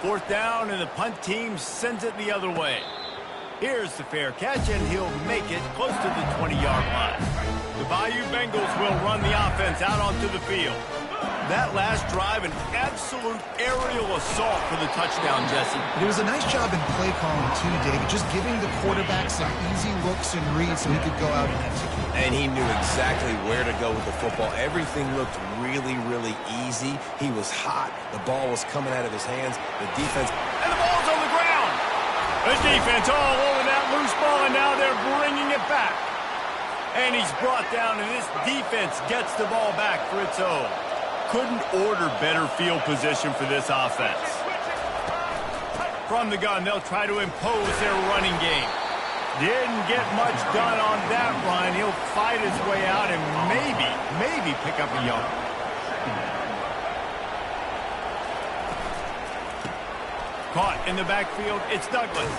4th down, and the punt team sends it the other way. Here's the fair catch, and he'll make it close to the 20-yard line. The Bayou Bengals will run the offense out onto the field. That last drive, an absolute aerial assault for the touchdown, Jesse. It was a nice job in play calling, too, David. Just giving the quarterback some easy looks and reads so he could go out and execute. And he knew exactly where to go with the football. Everything looked really, really easy. He was hot. The ball was coming out of his hands. The defense... And the ball's on the ground! The defense all over that loose ball, and now they're bringing it back. And he's brought down, and this defense gets the ball back for its own. couldn't order better field position for this offense. From the gun, they'll try to impose their running game. Didn't get much done on that run. He'll fight his way out and maybe pick up a yard. Caught in the backfield, it's Douglas.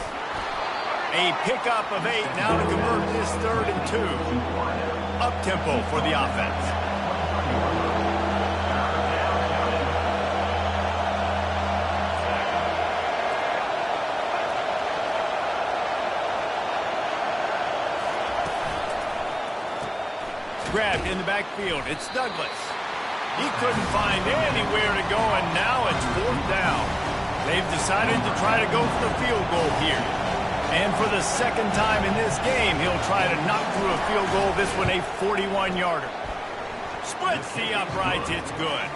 A pickup of 8 now to convert this 3rd and 2. Up-tempo for the offense. Grabbed in the backfield, it's Douglas. He couldn't find anywhere to go, and now it's 4th down. They've decided to try to go for the field goal here. And for the 2nd time in this game, he'll try to knock through a field goal, this one a 41-yarder. Splits the uprights, it's good.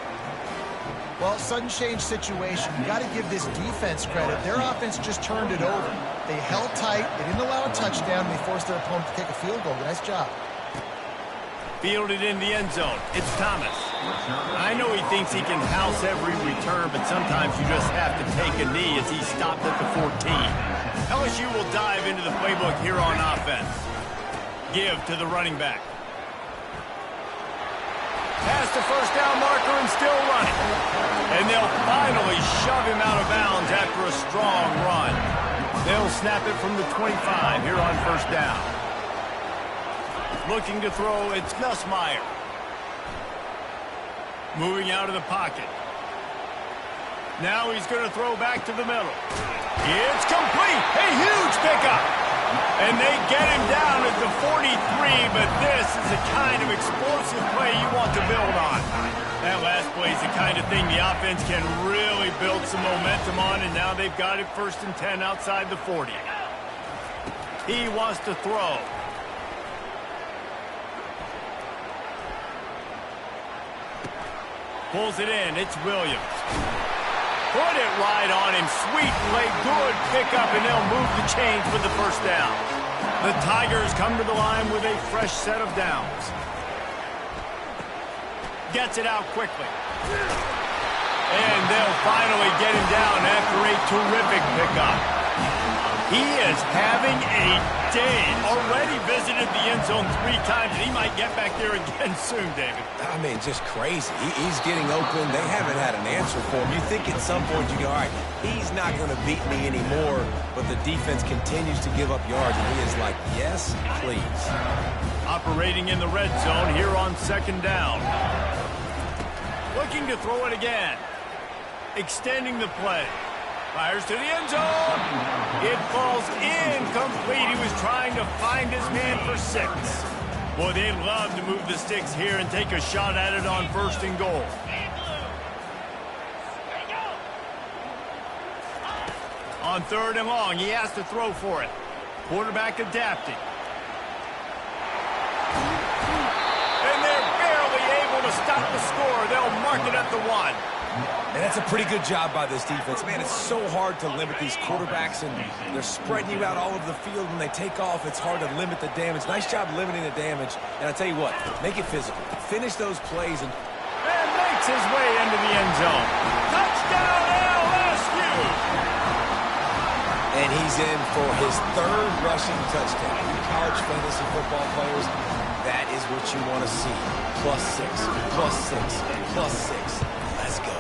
Well, sudden change situation. You got to give this defense credit. Their offense just turned it over. They held tight. They didn't allow a touchdown. They forced their opponent to take a field goal. Nice job. Fielded in the end zone. It's Thomas. I know he thinks he can house every return, but sometimes you just have to take a knee as he stopped at the 14. LSU will dive into the playbook here on offense. Give to the running back. Past the first down marker and still running. And they'll finally shove him out of bounds after a strong run. They'll snap it from the 25 here on 1st down. Looking to throw, it's Nussmeier. Moving out of the pocket. Now he's going to throw back to the middle. It's complete. A huge pickup. And they get him down at the 43, but this is the kind of explosive play you want to build on. That last play is the kind of thing the offense can really build some momentum on, and now they've got it 1st and 10 outside the 40. He wants to throw. Pulls it in. It's Williams. Put it right on him. Sweet play. Good pickup, and they'll move the chains with the 1st down. The Tigers come to the line with a fresh set of downs. Gets it out quickly. And they'll finally get him down after a terrific pickup. He is having a day. Already visited the end zone 3 times, and he might get back there again soon, David. I mean, just crazy. He's getting open. They haven't had an answer for him. You think at some point you go, all right, he's not going to beat me anymore, but the defense continues to give up yards, and he is like, yes, please. Operating in the red zone here on 2nd down. Looking to throw it again. Extending the play. Fires to the end zone. It falls incomplete. He was trying to find his man for 6. Boy, they love to move the sticks here and take a shot at it on 1st and goal. On 3rd and long, he has to throw for it. Quarterback adapting. And they're barely able to stop the score. They'll mark it at the 1. And that's a pretty good job by this defense. Man, it's so hard to limit these quarterbacks, and they're spreading you out all over the field. When they take off, it's hard to limit the damage. Nice job limiting the damage. And I tell you what, make it physical. Finish those plays and makes his way into the end zone. Touchdown, LSU! And he's in for his 3rd rushing touchdown. You college fantasy football players, that is what you want to see. +6, +6, +6. Let's go.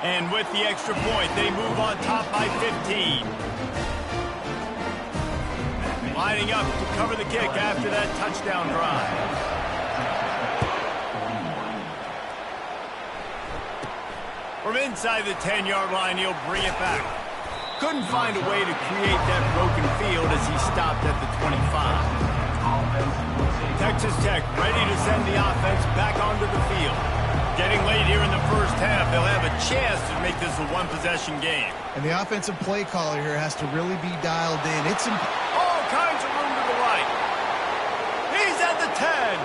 And with the extra point, they move on top by 15. Lining up to cover the kick after that touchdown drive. From inside the 10-yard line, he'll bring it back. Couldn't find a way to create that broken field as he stopped at the 25. Texas Tech ready to send the offense back onto the field. Getting late here in the 1st half, they'll have a chance to make this a 1-possession game. And the offensive play caller here has to really be dialed in. It's all kinds of room to the right. He's at the 10.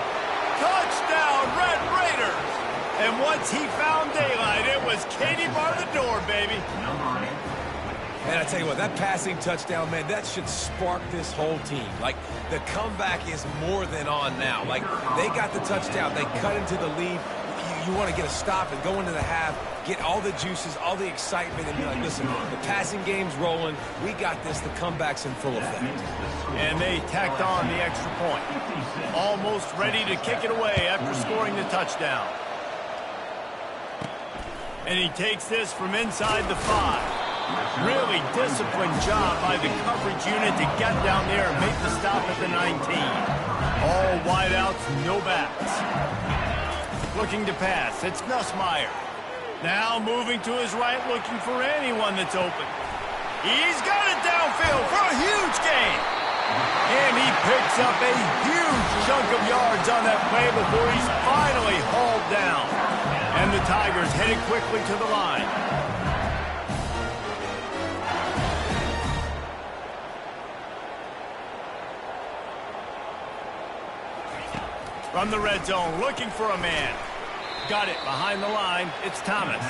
Touchdown, Red Raiders. And once he found daylight, it was Katie bar the door, baby. Man, I tell you what, that passing touchdown, man, that should spark this whole team. Like, the comeback is more than on now. Like, they got the touchdown. They cut into the lead. you want to get a stop and go into the half, get all the juices, all the excitement, and be like, listen, the passing game's rolling. We got this. The comeback's in full effect. And they tacked on the extra point. Almost ready to kick it away after scoring the touchdown. And he takes this from inside the 5. Really disciplined job by the coverage unit to get down there and make the stop at the 19. All wideouts, no backs. Looking to pass, it's Nussmeier. Now moving to his right, looking for anyone that's open. He's got it downfield for a huge gain. And he picks up a huge chunk of yards on that play before he's finally hauled down. And the Tigers headed quickly to the line. From the red zone, looking for a man. Got it behind the line. It's Thomas.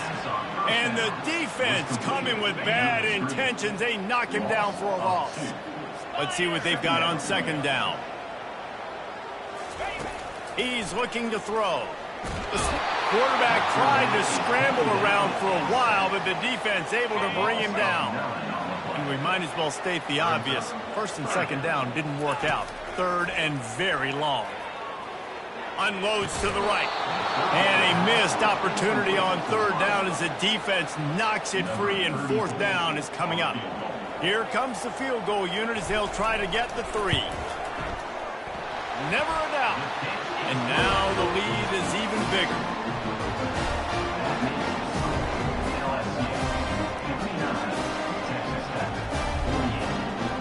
And the defense coming with bad intentions. They knock him down for a loss. Let's see what they've got on second down. He's looking to throw. The quarterback tried to scramble around for a while, but the defense able to bring him down. And we might as well state the obvious. First and second down didn't work out. Third and very long. Unloads to the right. And a missed opportunity on third down as the defense knocks it free, and fourth down is coming up. Here comes the field goal unit as they'll try to get the 3. Never a doubt. And now the lead is even bigger.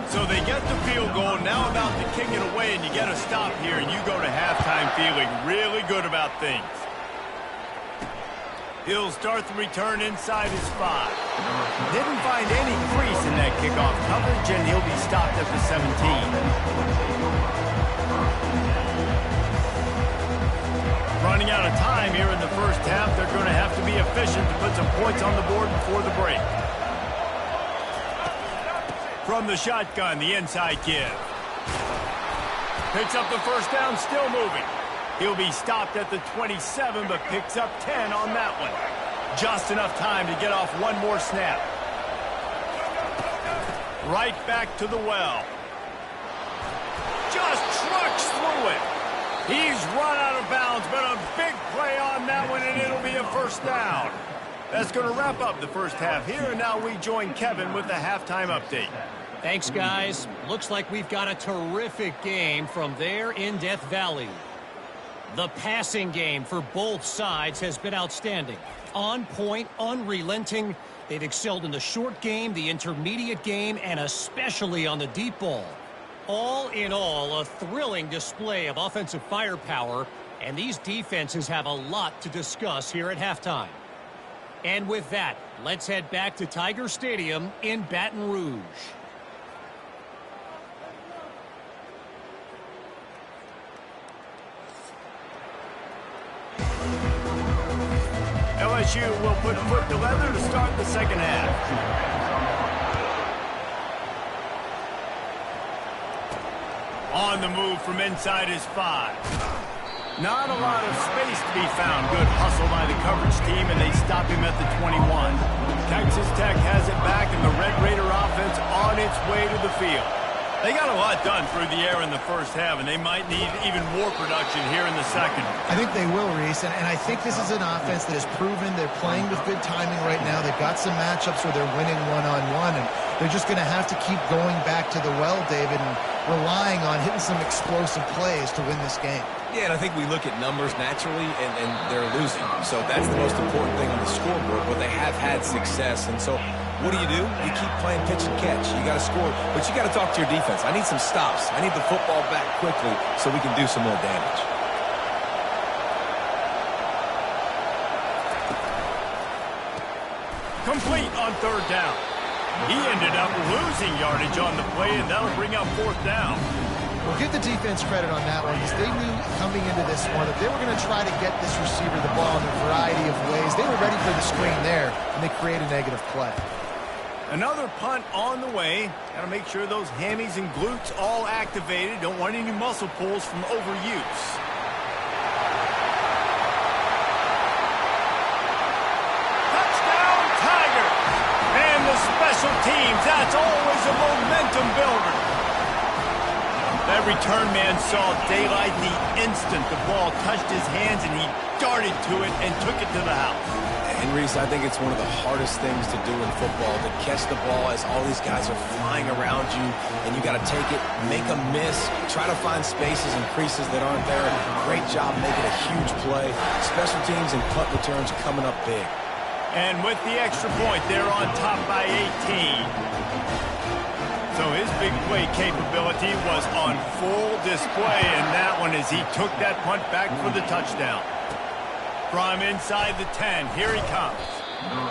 So they get the field goal, now about to kick it away, and you get a stop here, and you go to halftime feeling really good about things. He'll start the return inside his 5. Didn't find any crease in that kickoff coverage, and he'll be stopped at the 17. Running out of time here in the first half. They're going to have to be efficient to put some points on the board before the break. From the shotgun, the inside give. Picks up the first down, still moving. He'll be stopped at the 27, but picks up 10 on that one. Just enough time to get off one more snap. Right back to the well. Just trucks through it. He's run out of bounds, but a big play on that one, and it'll be a first down. That's going to wrap up the first half here, and now we join Kevin with the halftime update. Thanks, guys. Looks like we've got a terrific game from there in Death Valley. The passing game for both sides has been outstanding. On point, unrelenting. They've excelled in the short game, the intermediate game, and especially on the deep ball. All in all, a thrilling display of offensive firepower, and these defenses have a lot to discuss here at halftime. And with that, let's head back to Tiger Stadium in Baton Rouge. LSU will put foot to leather to start the second half. On the move from inside his 5. Not a lot of space to be found. Good hustle by the coverage team, and they stop him at the 21. Texas Tech has it back, and the Red Raider offense on its way to the field. They got a lot done through the air in the first half, and they might need even more production here in the second. I think they will, Reese, and I think this is an offense that has proven they're playing with good timing right now. They've got some matchups where they're winning one-on-one, and they're just going to have to keep going back to the well, David, and relying on hitting some explosive plays to win this game. Yeah, and I think we look at numbers naturally, and they're losing. So that's the most important thing on the scoreboard, but they have had success. And so what do? You keep playing pitch and catch. You got to score, but you got to talk to your defense. I need some stops. I need the football back quickly so we can do some more damage. Complete on third down. He ended up losing yardage on the play, and that'll bring up fourth down. Well, give the defense credit on that one, because they knew coming into this one that they were going to try to get this receiver the ball in a variety of ways. They were ready for the screen there, and they create a negative play. Another punt on the way. Got to make sure those hammies and glutes all activated. Don't want any muscle pulls from overuse. some builders. That return man saw daylight the instant the ball touched his hands, and he darted to it and took it to the house. And Reese, I think it's one of the hardest things to do in football, to catch the ball as all these guys are flying around you, and you got to take it, make a miss, try to find spaces and creases that aren't there. Great job making a huge play. Special teams and punt returns coming up big. And with the extra point, they're on top by 18. So his big play capability was on full display in that one as he took that punt back for the touchdown. From inside the 10, here he comes.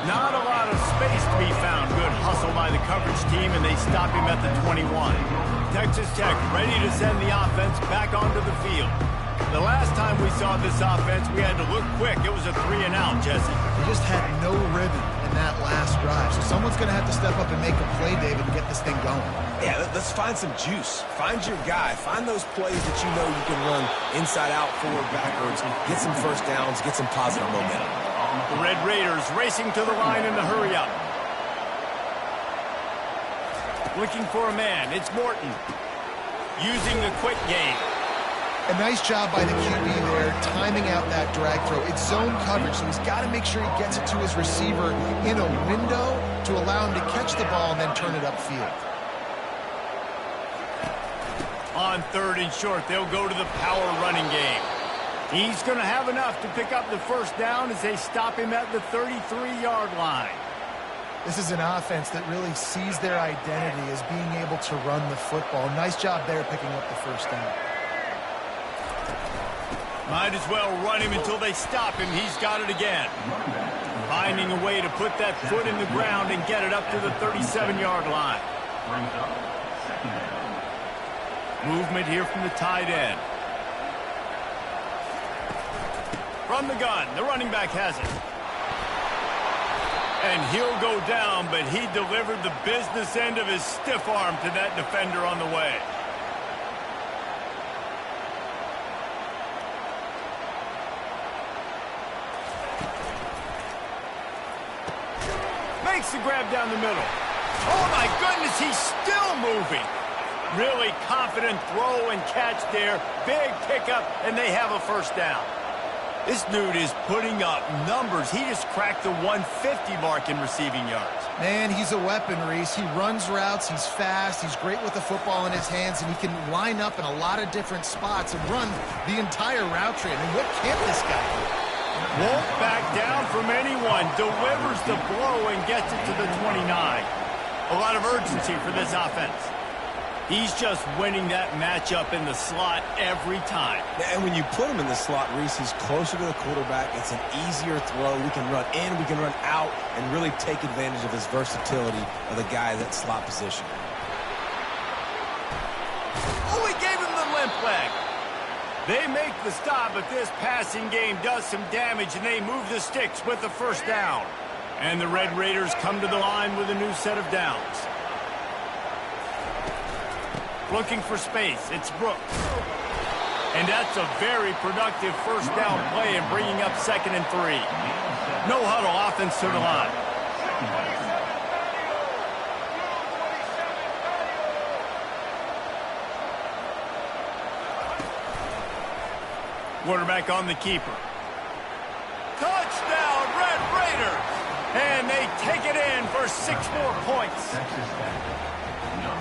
Not a lot of space to be found. Good hustle by the coverage team, and they stop him at the 21. Texas Tech ready to send the offense back onto the field. The last time we saw this offense, we had to look quick. It was a 3-and-out, Jesse. They just had no rhythm in that last drive. So someone's going to have to step up and make a play, David, and get this thing going. Yeah, let's find some juice. Find your guy. Find those plays that you know you can run inside out, forward, backwards. Get some first downs. Get some positive momentum. The Red Raiders racing to the line in the hurry-up. Looking for a man. It's Morton. Using the quick game. A nice job by the QB there, timing out that drag throw. It's zone coverage, so he's got to make sure he gets it to his receiver in a window to allow him to catch the ball and then turn it upfield. On 3rd and short, they'll go to the power running game. He's going to have enough to pick up the first down as they stop him at the 33-yard line. This is an offense that really sees their identity as being able to run the football. Nice job there picking up the first down. Might as well run him until they stop him. He's got it again. Finding a way to put that foot in the ground and get it up to the 37-yard line. Movement here from the tight end. From the gun, the running back has it. And he'll go down, but he delivered the business end of his stiff arm to that defender on the way. Makes the grab down the middle. Oh my goodness, he's still moving. Really confident throw and catch there. Big pickup, and they have a first down. This dude is putting up numbers. He just cracked the 150 mark in receiving yards. Man, he's a weapon, Reese. He runs routes, he's fast, he's great with the football in his hands, and he can line up in a lot of different spots and run the entire route tree. I mean, what can't this guy do? Won't back down from anyone. Delivers the blow and gets it to the 29. A lot of urgency for this offense. He's just winning that matchup in the slot every time. And when you put him in the slot, Reese, he's closer to the quarterback. It's an easier throw. We can run in, we can run out, and really take advantage of his versatility of the guy in that slot position. Oh, he gave him the limp leg. They make the stop, but this passing game does some damage, and they move the sticks with the first down. And the Red Raiders come to the line with a new set of downs. Looking for space, it's Brooks. And that's a very productive first down play and bringing up 2nd and 3. No huddle offense to the line. Quarterback on the keeper. Touchdown, Red Raiders! And they take it in for 6 more points.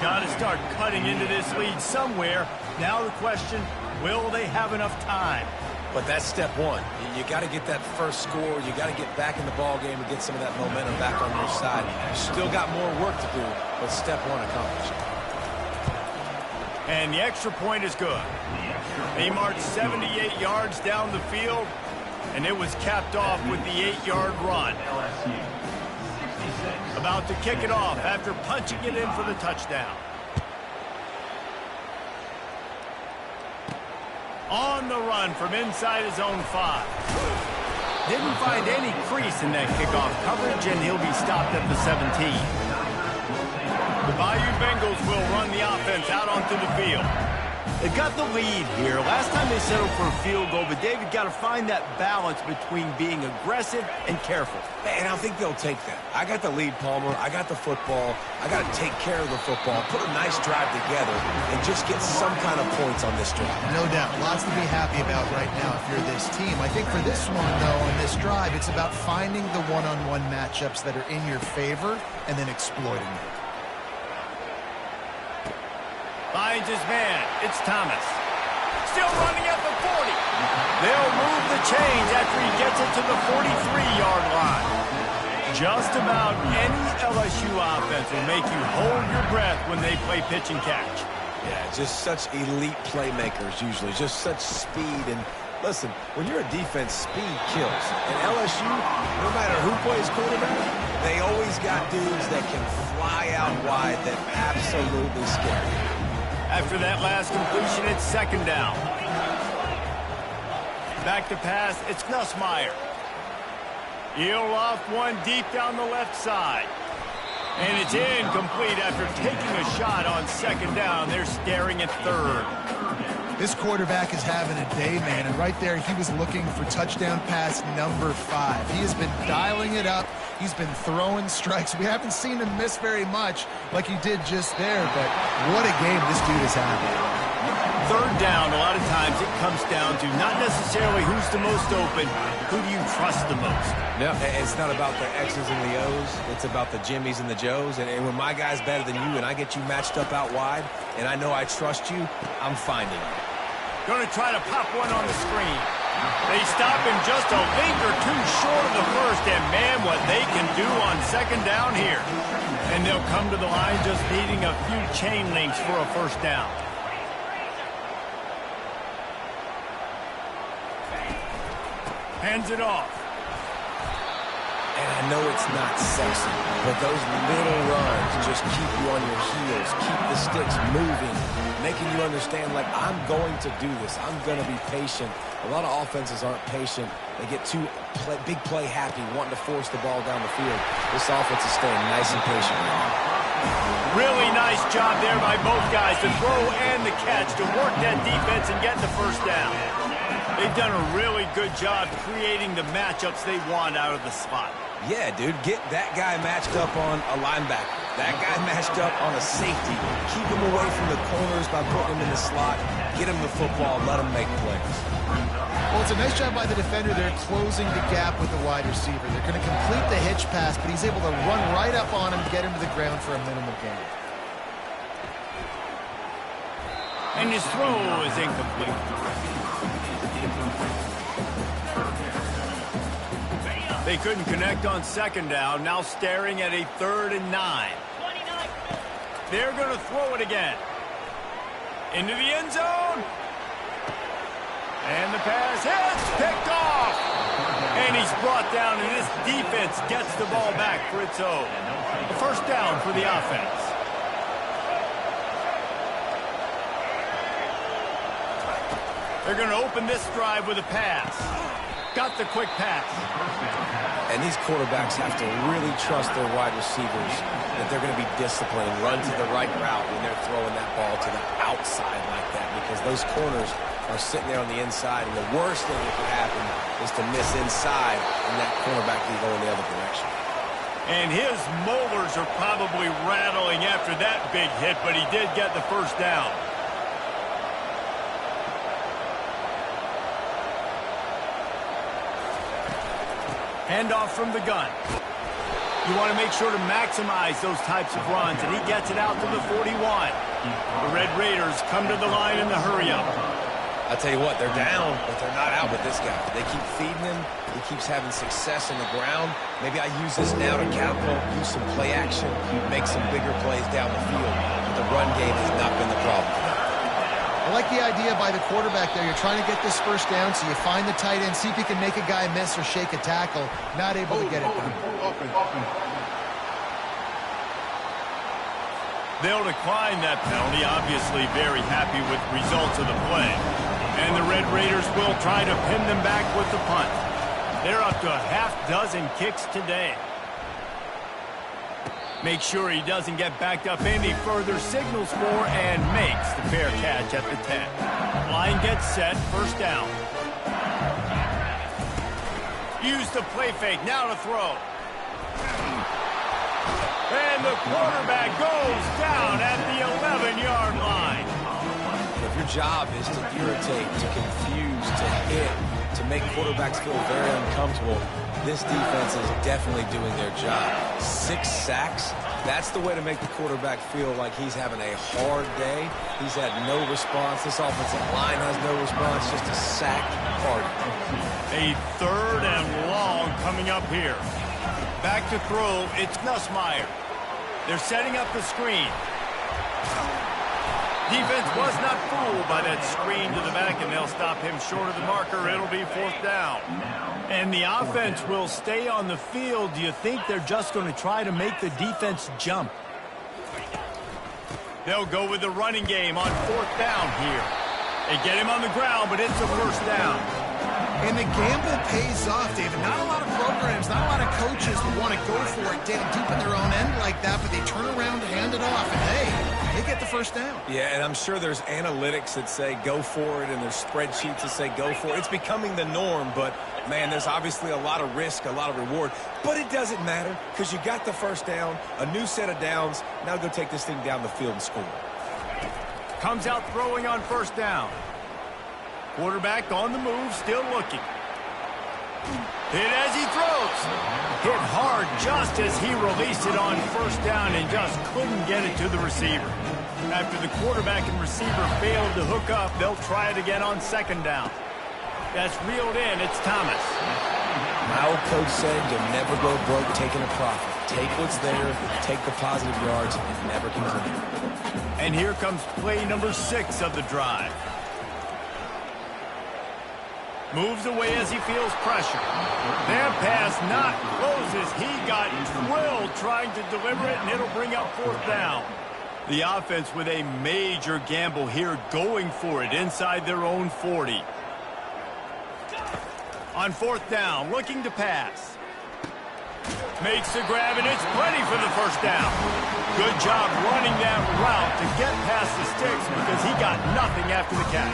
Got to start cutting into this lead somewhere. Now the question, will they have enough time? But that's step one. You got to get that first score. You got to get back in the ball game and get some of that momentum back on your side. You still got more work to do, but step one accomplished. And the extra point is good. They marched 78 yards down the field, and it was capped off with the 8-yard run. About to kick it off after punching it in for the touchdown. On the run from inside his own 5. Didn't find any crease in that kickoff coverage, and he'll be stopped at the 17. The Bayou Bengals will run the offense out onto the field. They've got the lead here. Last time they settled for a field goal, but David got to find that balance between being aggressive and careful. And I think they'll take that. I got the lead, Palmer. I got the football. I got to take care of the football, put a nice drive together, and just get some kind of points on this drive. No doubt. Lots to be happy about right now if you're this team. I think for this one, though, on this drive, it's about finding the one-on-one matchups that are in your favor and then exploiting them. Finds his man. It's Thomas. Still running at the 40. They'll move the chains after he gets it to the 43-yard line. Just about any LSU offense will make you hold your breath when they play pitch and catch. Yeah, just such elite playmakers usually. Just such speed. And listen, when you're a defense, speed kills. And LSU, no matter who plays quarterback, they always got dudes that can fly out wide that absolutely scare you. After that last completion, it's second down. Back to pass, it's Nussmeier. He'll loft one deep down the left side. And it's incomplete after taking a shot on second down. They're staring at third. This quarterback is having a day, man, and right there he was looking for touchdown pass number 5. He has been dialing it up. He's been throwing strikes. We haven't seen him miss very much like he did just there, but what a game this dude is having. Third down, a lot of times it comes down to not necessarily who's the most open, who do you trust the most? No, it's not about the X's and the O's. It's about the Jimmys and the Joes. And when my guy's better than you and I get you matched up out wide and I know I trust you, I'm finding you. Going to try to pop one on the screen. They stop him just a link or two short of the first, and man, what they can do on second down here. And they'll come to the line just needing a few chain links for a first down. Hands it off. And I know it's not sexy, but those little runs just keep you on your heels, keep the sticks moving, making you understand, like, I'm going to do this. I'm going to be patient. A lot of offenses aren't patient. They get too big play happy, wanting to force the ball down the field. This offense is staying nice and patient right now. Really nice job there by both guys to throw and the catch, to work that defense and get the first down. They've done a really good job creating the matchups they want out of the slot. Yeah, dude, get that guy matched up on a linebacker. That guy matched up on a safety. Keep him away from the corners by putting him in the slot. Get him the football. Let him make plays. Well, it's a nice job by the defender there closing the gap with the wide receiver. They're going to complete the hitch pass, but he's able to run right up on him, get him to the ground for a minimal gain. And his throw is incomplete. They couldn't connect on second down, now staring at a 3rd and 9. They're going to throw it again. Into the end zone. And the pass hits, picked off. And he's brought down, and this defense gets the ball back for its own. A first down for the offense. They're going to open this drive with a pass. Got the quick pass. And these quarterbacks have to really trust their wide receivers that they're going to be disciplined, run to the right route when they're throwing that ball to the outside like that, because those corners are sitting there on the inside, and the worst thing that could happen is to miss inside and that cornerback can go in the other direction. And his molars are probably rattling after that big hit, but he did get the first down. Handoff from the gun. You want to make sure to maximize those types of runs, and he gets it out to the 41. The Red Raiders come to the line in the hurry-up. I'll tell you what, they're down, but they're not out with this guy. They keep feeding him. He keeps having success on the ground. Maybe I use this now to catapult, use some play action, make some bigger plays down the field. But the run game has not been the problem today. I like the idea by the quarterback there. You're trying to get this first down, so you find the tight end, see if you can make a guy miss or shake a tackle. Not able to get it done. They'll decline that penalty, obviously very happy with the results of the play. And the Red Raiders will try to pin them back with the punt. They're up to a half dozen kicks today. Make sure he doesn't get backed up any further, signals for, and makes the fair catch at the 10. Line gets set, first down. Use the play fake, now to throw. And the quarterback goes down at the 11-yard line. If your job is to irritate, to confuse, to hit, to make quarterbacks feel very uncomfortable, this defense is definitely doing their job. 6 sacks, that's the way to make the quarterback feel like he's having a hard day. He's had no response. This offensive line has no response, just a sack party. A 3rd and long coming up here. Back to throw, it's Nussmeier. They're setting up the screen. Defense was not fooled by that screen to the back, and they'll stop him short of the marker. It'll be 4th down. And the offense will stay on the field. Do you think they're just going to try to make the defense jump? They'll go with the running game on 4th down here. They get him on the ground, but it's a 1st down. And the gamble pays off, David. Not a lot of programs, not a lot of coaches would want to go for it down deep in their own end like that, but they turn around, hand it off, and hey, they get the 1st down. Yeah, and I'm sure there's analytics that say go for it, and there's spreadsheets that say go for it. It's becoming the norm, but, man, there's obviously a lot of risk, a lot of reward. But it doesn't matter because you got the 1st down, a new set of downs. Now go take this thing down the field and score. Comes out throwing on 1st down. Quarterback on the move, still looking. Hit as he throws. Hit hard just as he released it on 1st down and just couldn't get it to the receiver. After the quarterback and receiver failed to hook up, they'll try it again on 2nd down. That's reeled in. It's Thomas. My old coach said you'll never go broke taking a profit. Take what's there, take the positive yards, and never complain. And here comes play number 6 of the drive. Moves away as he feels pressure. That pass not closes. He got drilled trying to deliver it, and it'll bring up 4th down. The offense with a major gamble here, going for it inside their own 40. On 4th down, looking to pass. Makes the grab, and it's plenty for the 1st down. Good job running that route to get past the sticks because he got nothing after the catch.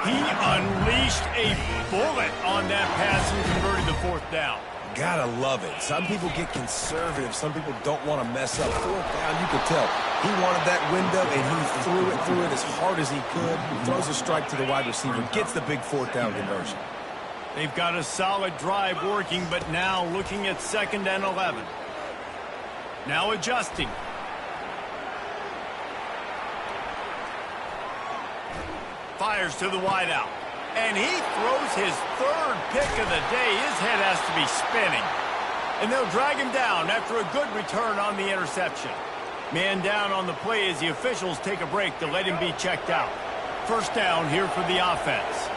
He unleashed a bullet on that pass and converted the 4th down. Gotta love it. Some people get conservative. Some people don't want to mess up. 4th down, you could tell. He wanted that window, and he threw it as hard as he could. Throws a strike to the wide receiver. Gets the big 4th down conversion. They've got a solid drive working, but now looking at 2nd and 11. Now adjusting. Fires to the wideout. And he throws his 3rd pick of the day. His head has to be spinning. And they'll drag him down after a good return on the interception. Man down on the play as the officials take a break to let him be checked out. 1st down here for the offense.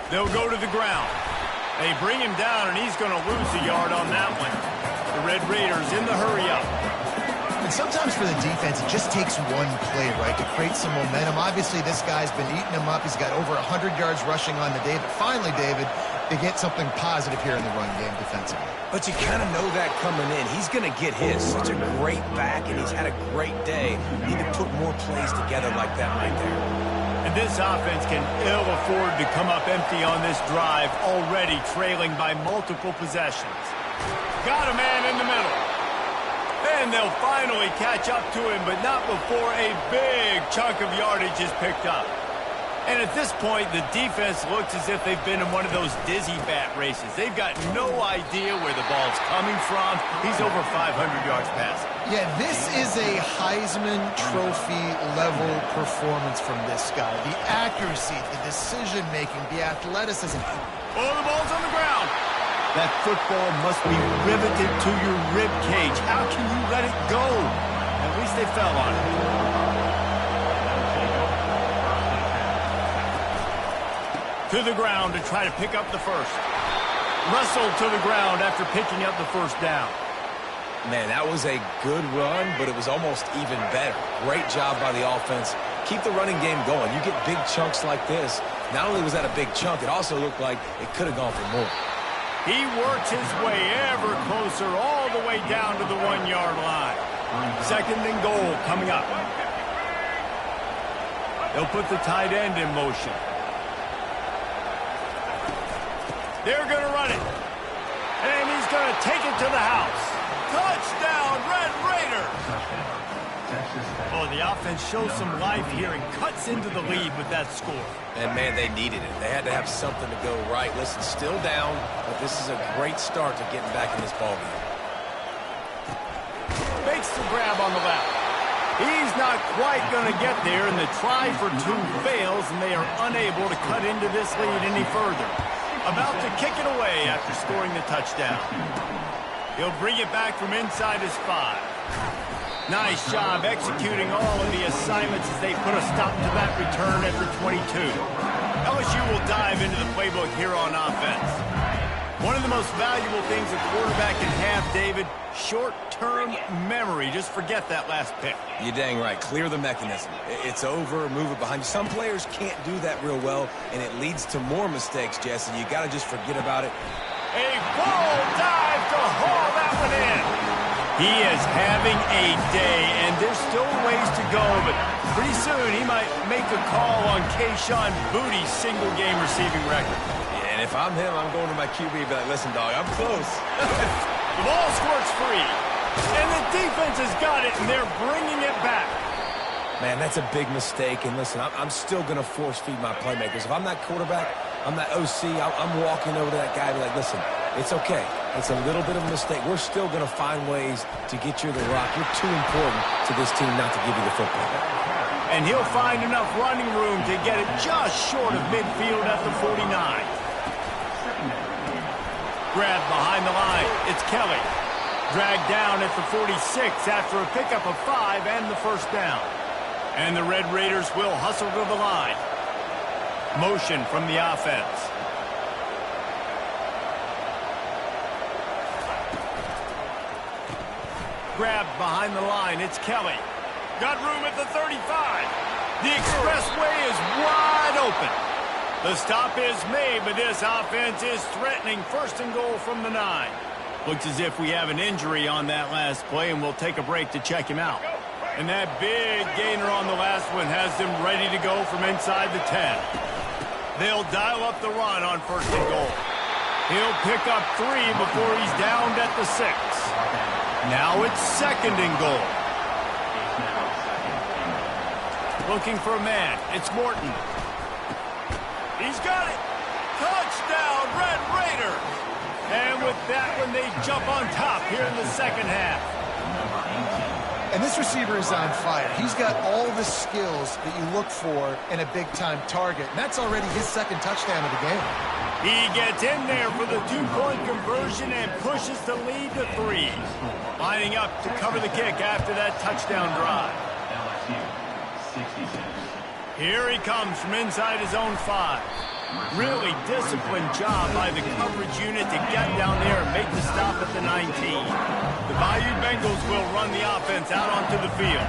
They'll go to the ground. They bring him down, and he's going to lose a yard on that one. The Red Raiders in the hurry-up. And sometimes for the defense, it just takes one play, right, to create some momentum. Obviously, this guy's been eating him up. He's got over 100 yards rushing on the day. But finally, David, they get something positive here in the run game defensively. But you kind of know that coming in. He's going to get his. Such a great back, and he's had a great day. Need to put more plays together like that right there. And this offense can ill afford to come up empty on this drive, already trailing by multiple possessions. Got a man in the middle. And they'll finally catch up to him, but not before a big chunk of yardage is picked up. And at this point, the defense looks as if they've been in one of those dizzy bat races. They've got no idea where the ball's coming from. He's over 500 yards passing. Yeah, this is a Heisman Trophy level performance from this guy. The accuracy, the decision-making, the athleticism. Oh, the ball's on the ground. That football must be riveted to your rib cage. How can you let it go? At least they fell on it. To the ground to try to pick up the 1st. Wrestled to the ground after picking up the 1st down. Man, that was a good run, but it was almost even better. Great job by the offense. Keep the running game going. You get big chunks like this. Not only was that a big chunk, it also looked like it could have gone for more. He works his way ever closer all the way down to the 1-yard line. 2nd and goal coming up. They'll put the tight end in motion. They're going to run it. And he's going to take it to the house. Touchdown, Red Raiders! Oh, the offense shows some life here and cuts into the lead with that score. And, man, they needed it. They had to have something to go right. Listen, still down, but this is a great start to getting back in this ballgame. Makes the grab on the left. He's not quite going to get there, and the try for 2 fails, and they are unable to cut into this lead any further. About to kick it away after scoring the touchdown. He'll bring it back from inside his 5. Nice job executing all of the assignments as they put a stop to that return after 22. LSU will dive into the playbook here on offense. One of the most valuable things a quarterback can have, David, short-term memory. Just forget that last pick. You're dang right. Clear the mechanism. It's over, move it behind you. Some players can't do that real well, and it leads to more mistakes, Jesse. You got to just forget about it. A full dive to haul that one in. He is having a day, and there's still ways to go, but pretty soon he might make a call on Kayshon Boutte's single-game receiving record. Yeah, and if I'm him, I'm going to my QB and be like, listen, dog, I'm close. The ball squirts free, and the defense has got it, and they're bringing it back. Man, that's a big mistake, and listen, I'm still going to force-feed my playmakers. If I'm that quarterback, I'm that OC, I'm walking over to that guy and be like, listen, it's okay. It's a little bit of a mistake. We're still going to find ways to get you the rock. You're too important to this team not to give you the football. And he'll find enough running room to get it just short of midfield at the 49. Grab behind the line. It's Kelly. Dragged down at the 46 after a pickup of 5 and the first down. And the Red Raiders will hustle to the line. Motion from the offense. Grab behind the line. It's Kelly. Got room at the 35. The expressway is wide open. The stop is made, but this offense is threatening 1st and goal from the 9. Looks as if we have an injury on that last play, and we'll take a break to check him out. And that big gainer on the last one has them ready to go from inside the 10. They'll dial up the run on 1st and goal. He'll pick up 3 before he's downed at the 6. Now it's 2nd and goal. Looking for a man. It's Morton. He's got it. Touchdown, Red Raiders. And with that one, they jump on top here in the 2nd half. And this receiver is on fire. He's got all the skills that you look for in a big-time target. And that's already his 2nd touchdown of the game. He gets in there for the 2-point conversion and pushes the lead to 3. Lining up to cover the kick after that touchdown drive. Here he comes from inside his own 5. Really disciplined job by the coverage unit to get down there and make the stop at the 19. The Bayou Bengals will run the offense out onto the field.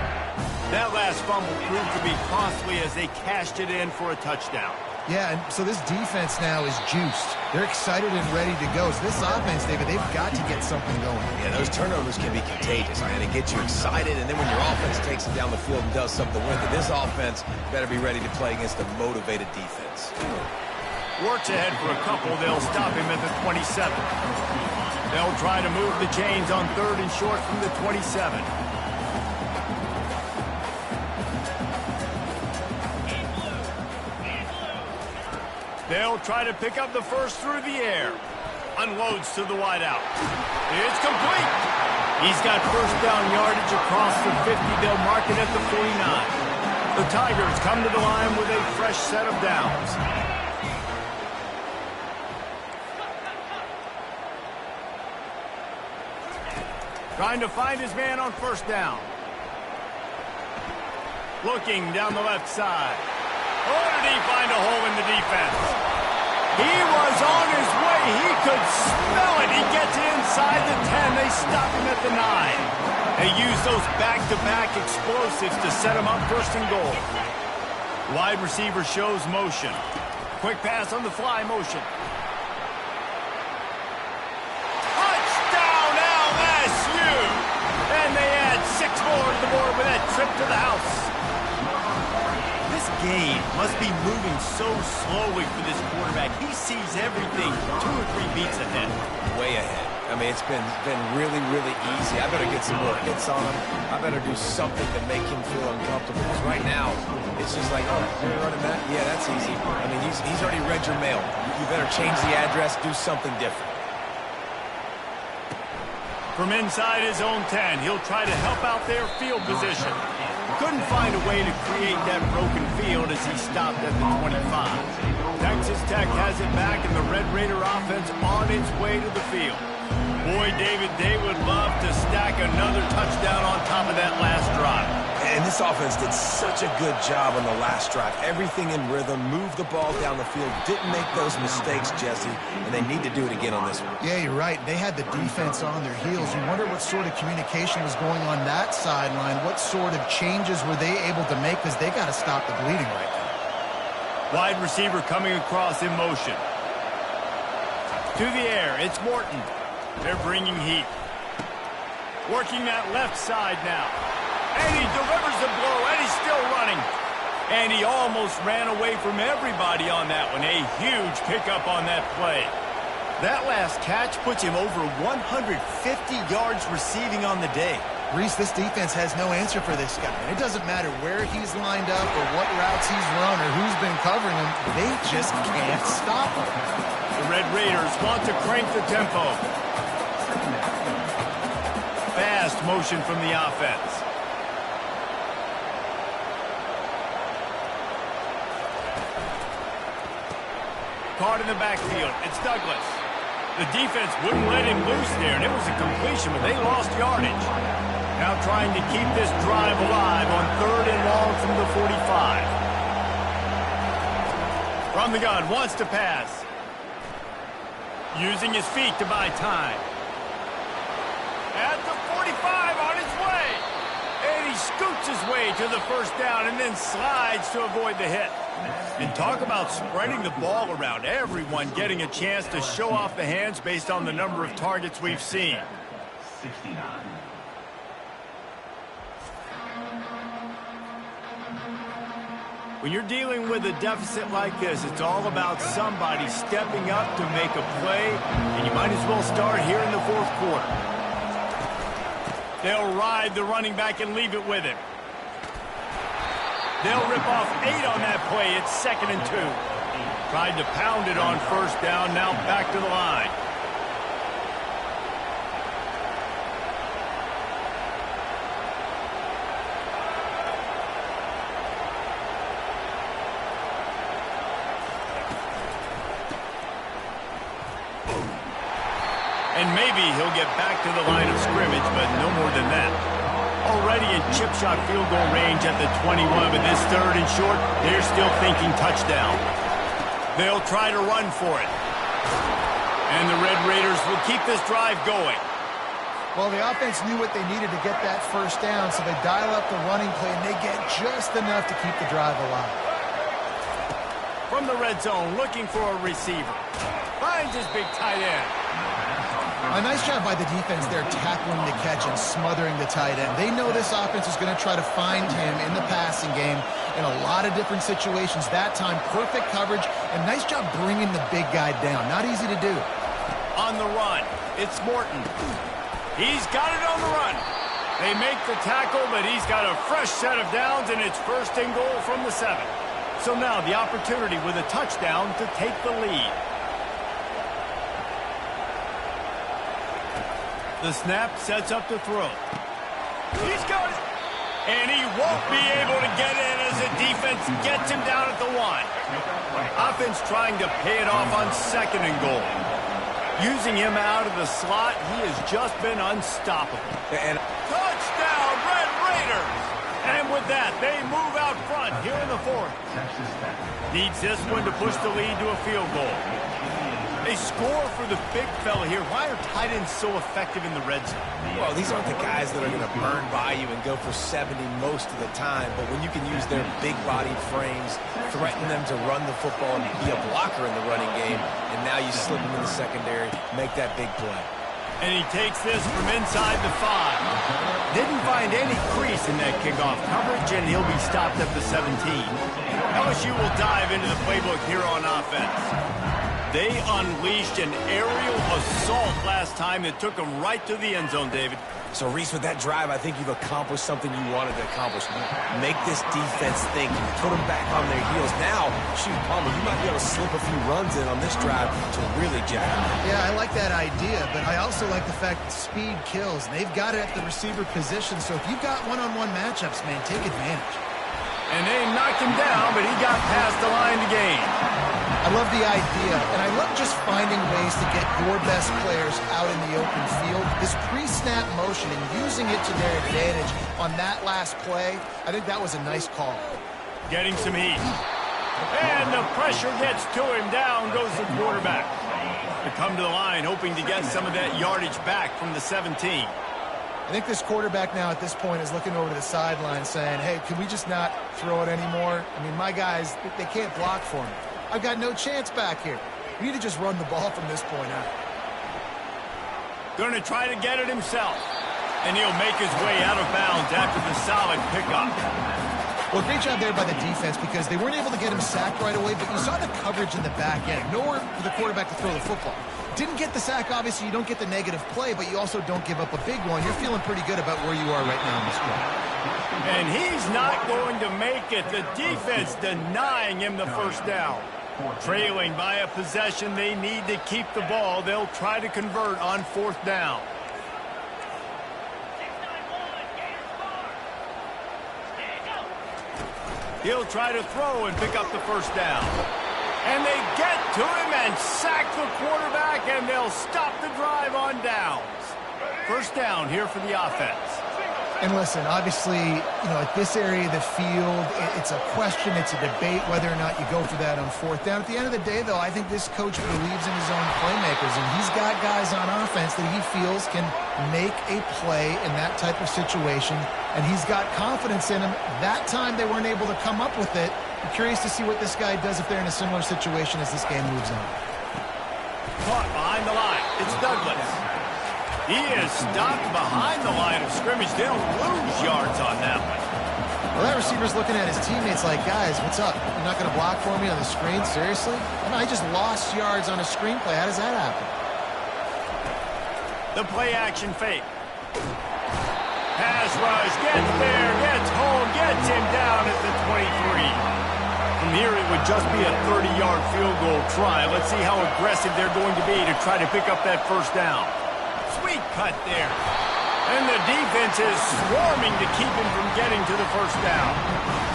That last fumble proved to be costly as they cashed it in for a touchdown. Yeah, and so this defense now is juiced. They're excited and ready to go. So this offense, David, they've got to get something going. Yeah, those turnovers can be contagious, man. It gets you excited, and then when your offense takes it down the field and does something with it, this offense better be ready to play against a motivated defense. Works ahead for a couple. They'll stop him at the 27. They'll try to move the chains on 3rd and short from the 27. They'll try to pick up the first through the air. Unloads to the wideout. It's complete. He's got first down yardage across the 50. They'll mark it at the 49. The Tigers come to the line with a fresh set of downs. Trying to find his man on first down. Looking down the left side. Oh, did he find a hole in the defense? He was on his way. He could smell it. He gets inside the 10. They stop him at the 9. They use those back-to-back explosives to set him up 1st and goal. Wide receiver shows motion. Quick pass on the fly motion. game must be moving so slowly for this quarterback. He sees everything 2 or 3 beats ahead. Way ahead. I mean, it's been really, really easy. I better get some more hits on him. I better do something to make him feel uncomfortable. Because right now, it's just like, oh, you're running that? Yeah, that's easy. I mean, he's already read your mail. You better change the address, do something different. From inside his own 10, he'll try to help out their field position. Couldn't find a way to create that broken field as he stopped at the 25. Texas Tech has it back, and the Red Raider offense on its way to the field. Boy, David, they would love to stack another touchdown on top of that last drive. And this offense did such a good job on the last drive. Everything in rhythm, moved the ball down the field, didn't make those mistakes, Jesse, and they need to do it again on this one. Yeah, you're right. They had the defense on their heels. You wonder what sort of communication was going on that sideline. What sort of changes were they able to make, because they got to stop the bleeding right now. Wide receiver coming across in motion. To the air, it's Morton. They're bringing heat. Working that left side now. And he delivers the blow, and he's still running. And he almost ran away from everybody on that one. A huge pickup on that play. That last catch puts him over 150 yards receiving on the day. Reese, this defense has no answer for this guy. And it doesn't matter where he's lined up or what routes he's run or who's been covering him. They just can't stop him. The Red Raiders want to crank the tempo. Fast motion from the offense. Caught in the backfield. It's Douglas. The defense wouldn't let him loose there, and it was a completion, but they lost yardage. Now trying to keep this drive alive on 3rd and long from the 45. From the gun, wants to pass. Using his feet to buy time. At the 45, on his way. And he scoots his way to the first down and then slides to avoid the hit. And talk about spreading the ball around. Everyone getting a chance to show off the hands based on the number of targets we've seen. 69. When you're dealing with a deficit like this, it's all about somebody stepping up to make a play, and you might as well start here in the 4th quarter. They'll ride the running back and leave it with him. They'll rip off 8 on that play. It's 2nd and 2. Tried to pound it on 1st down, now back to the line. And maybe he'll get back to the line of scrimmage, but no more than that. Already in chip shot field goal range at the 21, but this 3rd and short, they're still thinking touchdown. They'll try to run for it. And the Red Raiders will keep this drive going. Well, the offense knew what they needed to get that 1st down, so they dial up the running play, and they get just enough to keep the drive alive. From the red zone, looking for a receiver. Finds his big tight end. A nice job by the defense there, tackling the catch and smothering the tight end. They know this offense is going to try to find him in the passing game in a lot of different situations. That time, perfect coverage, and nice job bringing the big guy down. Not easy to do. On the run, it's Morton. He's got it on the run. They make the tackle, but he's got a fresh set of downs, and it's 1st and goal from the 7. So now the opportunity with a touchdown to take the lead. The snap sets up to throw. He's got it. And he won't be able to get in as the defense gets him down at the 1. Offense trying to pay it off on 2nd and goal. Using him out of the slot, he has just been unstoppable. And touchdown, Red Raiders! And with that, they move out front here in the 4th. Needs this one to push the lead to a field goal. They score for the big fella here. Why are tight ends so effective in the red zone? Well, these aren't the guys that are going to burn by you and go for 70 most of the time, but when you can use their big-bodied frames, threaten them to run the football and be a blocker in the running game, and now you slip them in the secondary, make that big play. And he takes this from inside the 5. Didn't find any crease in that kickoff coverage, and he'll be stopped at the 17. LSU will dive into the playbook here on offense. They unleashed an aerial assault last time that took them right to the end zone, David. So, Reese, with that drive, I think you've accomplished something you wanted to accomplish. Make this defense think. Put them back on their heels. Now, shoot, Palmer, you might be able to slip a few runs in on this drive to really jack them. Yeah, I like that idea, but I also like the fact that speed kills. And they've got it at the receiver position, so if you've got one-on-one matchups, man, take advantage. And they knocked him down, but he got past the line to gain. I love the idea, and I love just finding ways to get your best players out in the open field. This pre-snap motion and using it to their advantage on that last play, I think that was a nice call. Getting some heat. And the pressure gets to him. Down goes the quarterback. To come to the line, hoping to get some of that yardage back from the 17. I think this quarterback now at this point is looking over to the sideline saying, hey, can we just not throw it anymore? I mean, my guys, they can't block for me. I've got no chance back here. We need to just run the ball from this point out. Going to try to get it himself. And he'll make his way out of bounds after the solid pickup. Well, great job there by the defense because they weren't able to get him sacked right away, but you saw the coverage in the back end. Nowhere for the quarterback to throw the football. Didn't get the sack, obviously. You don't get the negative play, but you also don't give up a big one. You're feeling pretty good about where you are right now in this drive. And he's not going to make it. The defense denying him the first down. Trailing by a possession, they need to keep the ball. They'll try to convert on fourth down. He'll try to throw and pick up the first down. And they get to him and sack the quarterback, and they'll stop the drive on downs. First down here for the offense. And listen, obviously, you know, at this area of the field, it's a question, it's a debate whether or not you go for that on fourth down. At the end of the day, though, I think this coach believes in his own playmakers, and he's got guys on offense that he feels can make a play in that type of situation, and he's got confidence in them. That time they weren't able to come up with it. I'm curious to see what this guy does if they're in a similar situation as this game moves on. Caught behind the line. It's Douglas. He is stopped behind the line of scrimmage. They'll lose yards on that one. Well, that receiver's looking at his teammates like, guys, what's up? You're not going to block for me on the screen? Seriously? I just lost yards on a screenplay. How does that happen? The play action fake. Pass rush, gets there, gets home, gets him down at the 23. From here, it would just be a 30-yard field goal try. Let's see how aggressive they're going to be to try to pick up that first down. Sweet cut there. And the defense is swarming to keep him from getting to the first down.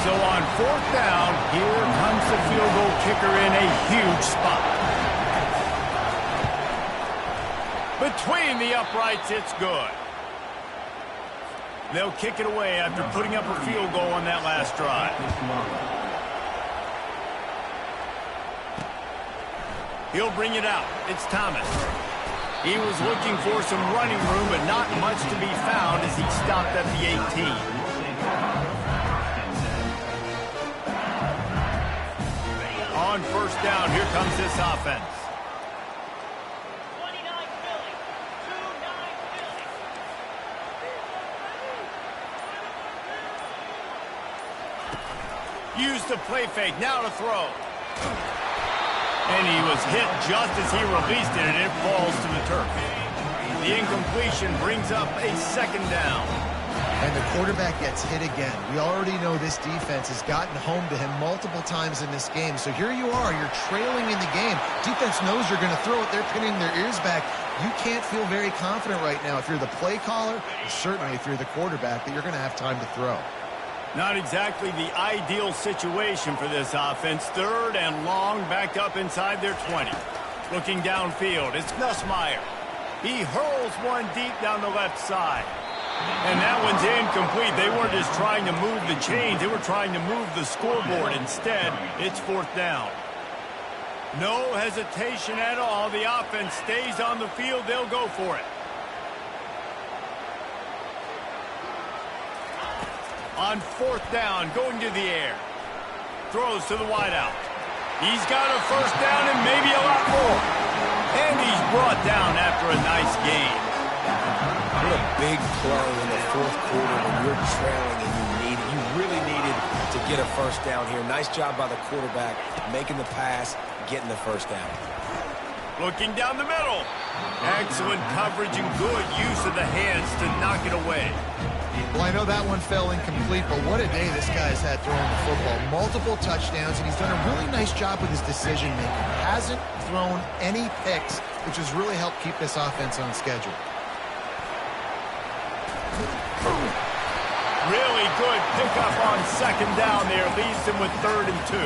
So on fourth down, here comes the field goal kicker in a huge spot. Between the uprights, it's good. They'll kick it away after putting up a field goal on that last drive. He'll bring it out. It's Thomas. He was looking for some running room, but not much to be found as he stopped at the 18. On first down, here comes this offense. Use the play fake, now to throw. And he was hit just as he released it, and it falls to the turf. The incompletion brings up a second down. And the quarterback gets hit again. We already know this defense has gotten home to him multiple times in this game. So here you are, you're trailing in the game. Defense knows you're going to throw it. They're pinning their ears back. You can't feel very confident right now if you're the play caller, and certainly if you're the quarterback, that you're going to have time to throw. Not exactly the ideal situation for this offense. Third and long, backed up inside their 20. Looking downfield, it's Nussmeier. He hurls one deep down the left side. And that one's incomplete. They weren't just trying to move the chains. They were trying to move the scoreboard. Instead, it's fourth down. No hesitation at all. The offense stays on the field. They'll go for it. On fourth down, going to the air. Throws to the wideout. He's got a first down and maybe a lot more. And he's brought down after a nice gain. What a big play in the fourth quarter when you're trailing and you really needed to get a first down here. Nice job by the quarterback, making the pass, getting the first down. Looking down the middle. Excellent coverage and good use of the hands to knock it away. Well, I know that one fell incomplete, but what a day this guy's had throwing the football. Multiple touchdowns, and he's done a really nice job with his decision-making. Hasn't thrown any picks, which has really helped keep this offense on schedule. Really good pickup on second down there. Leaves them with 3rd and 2.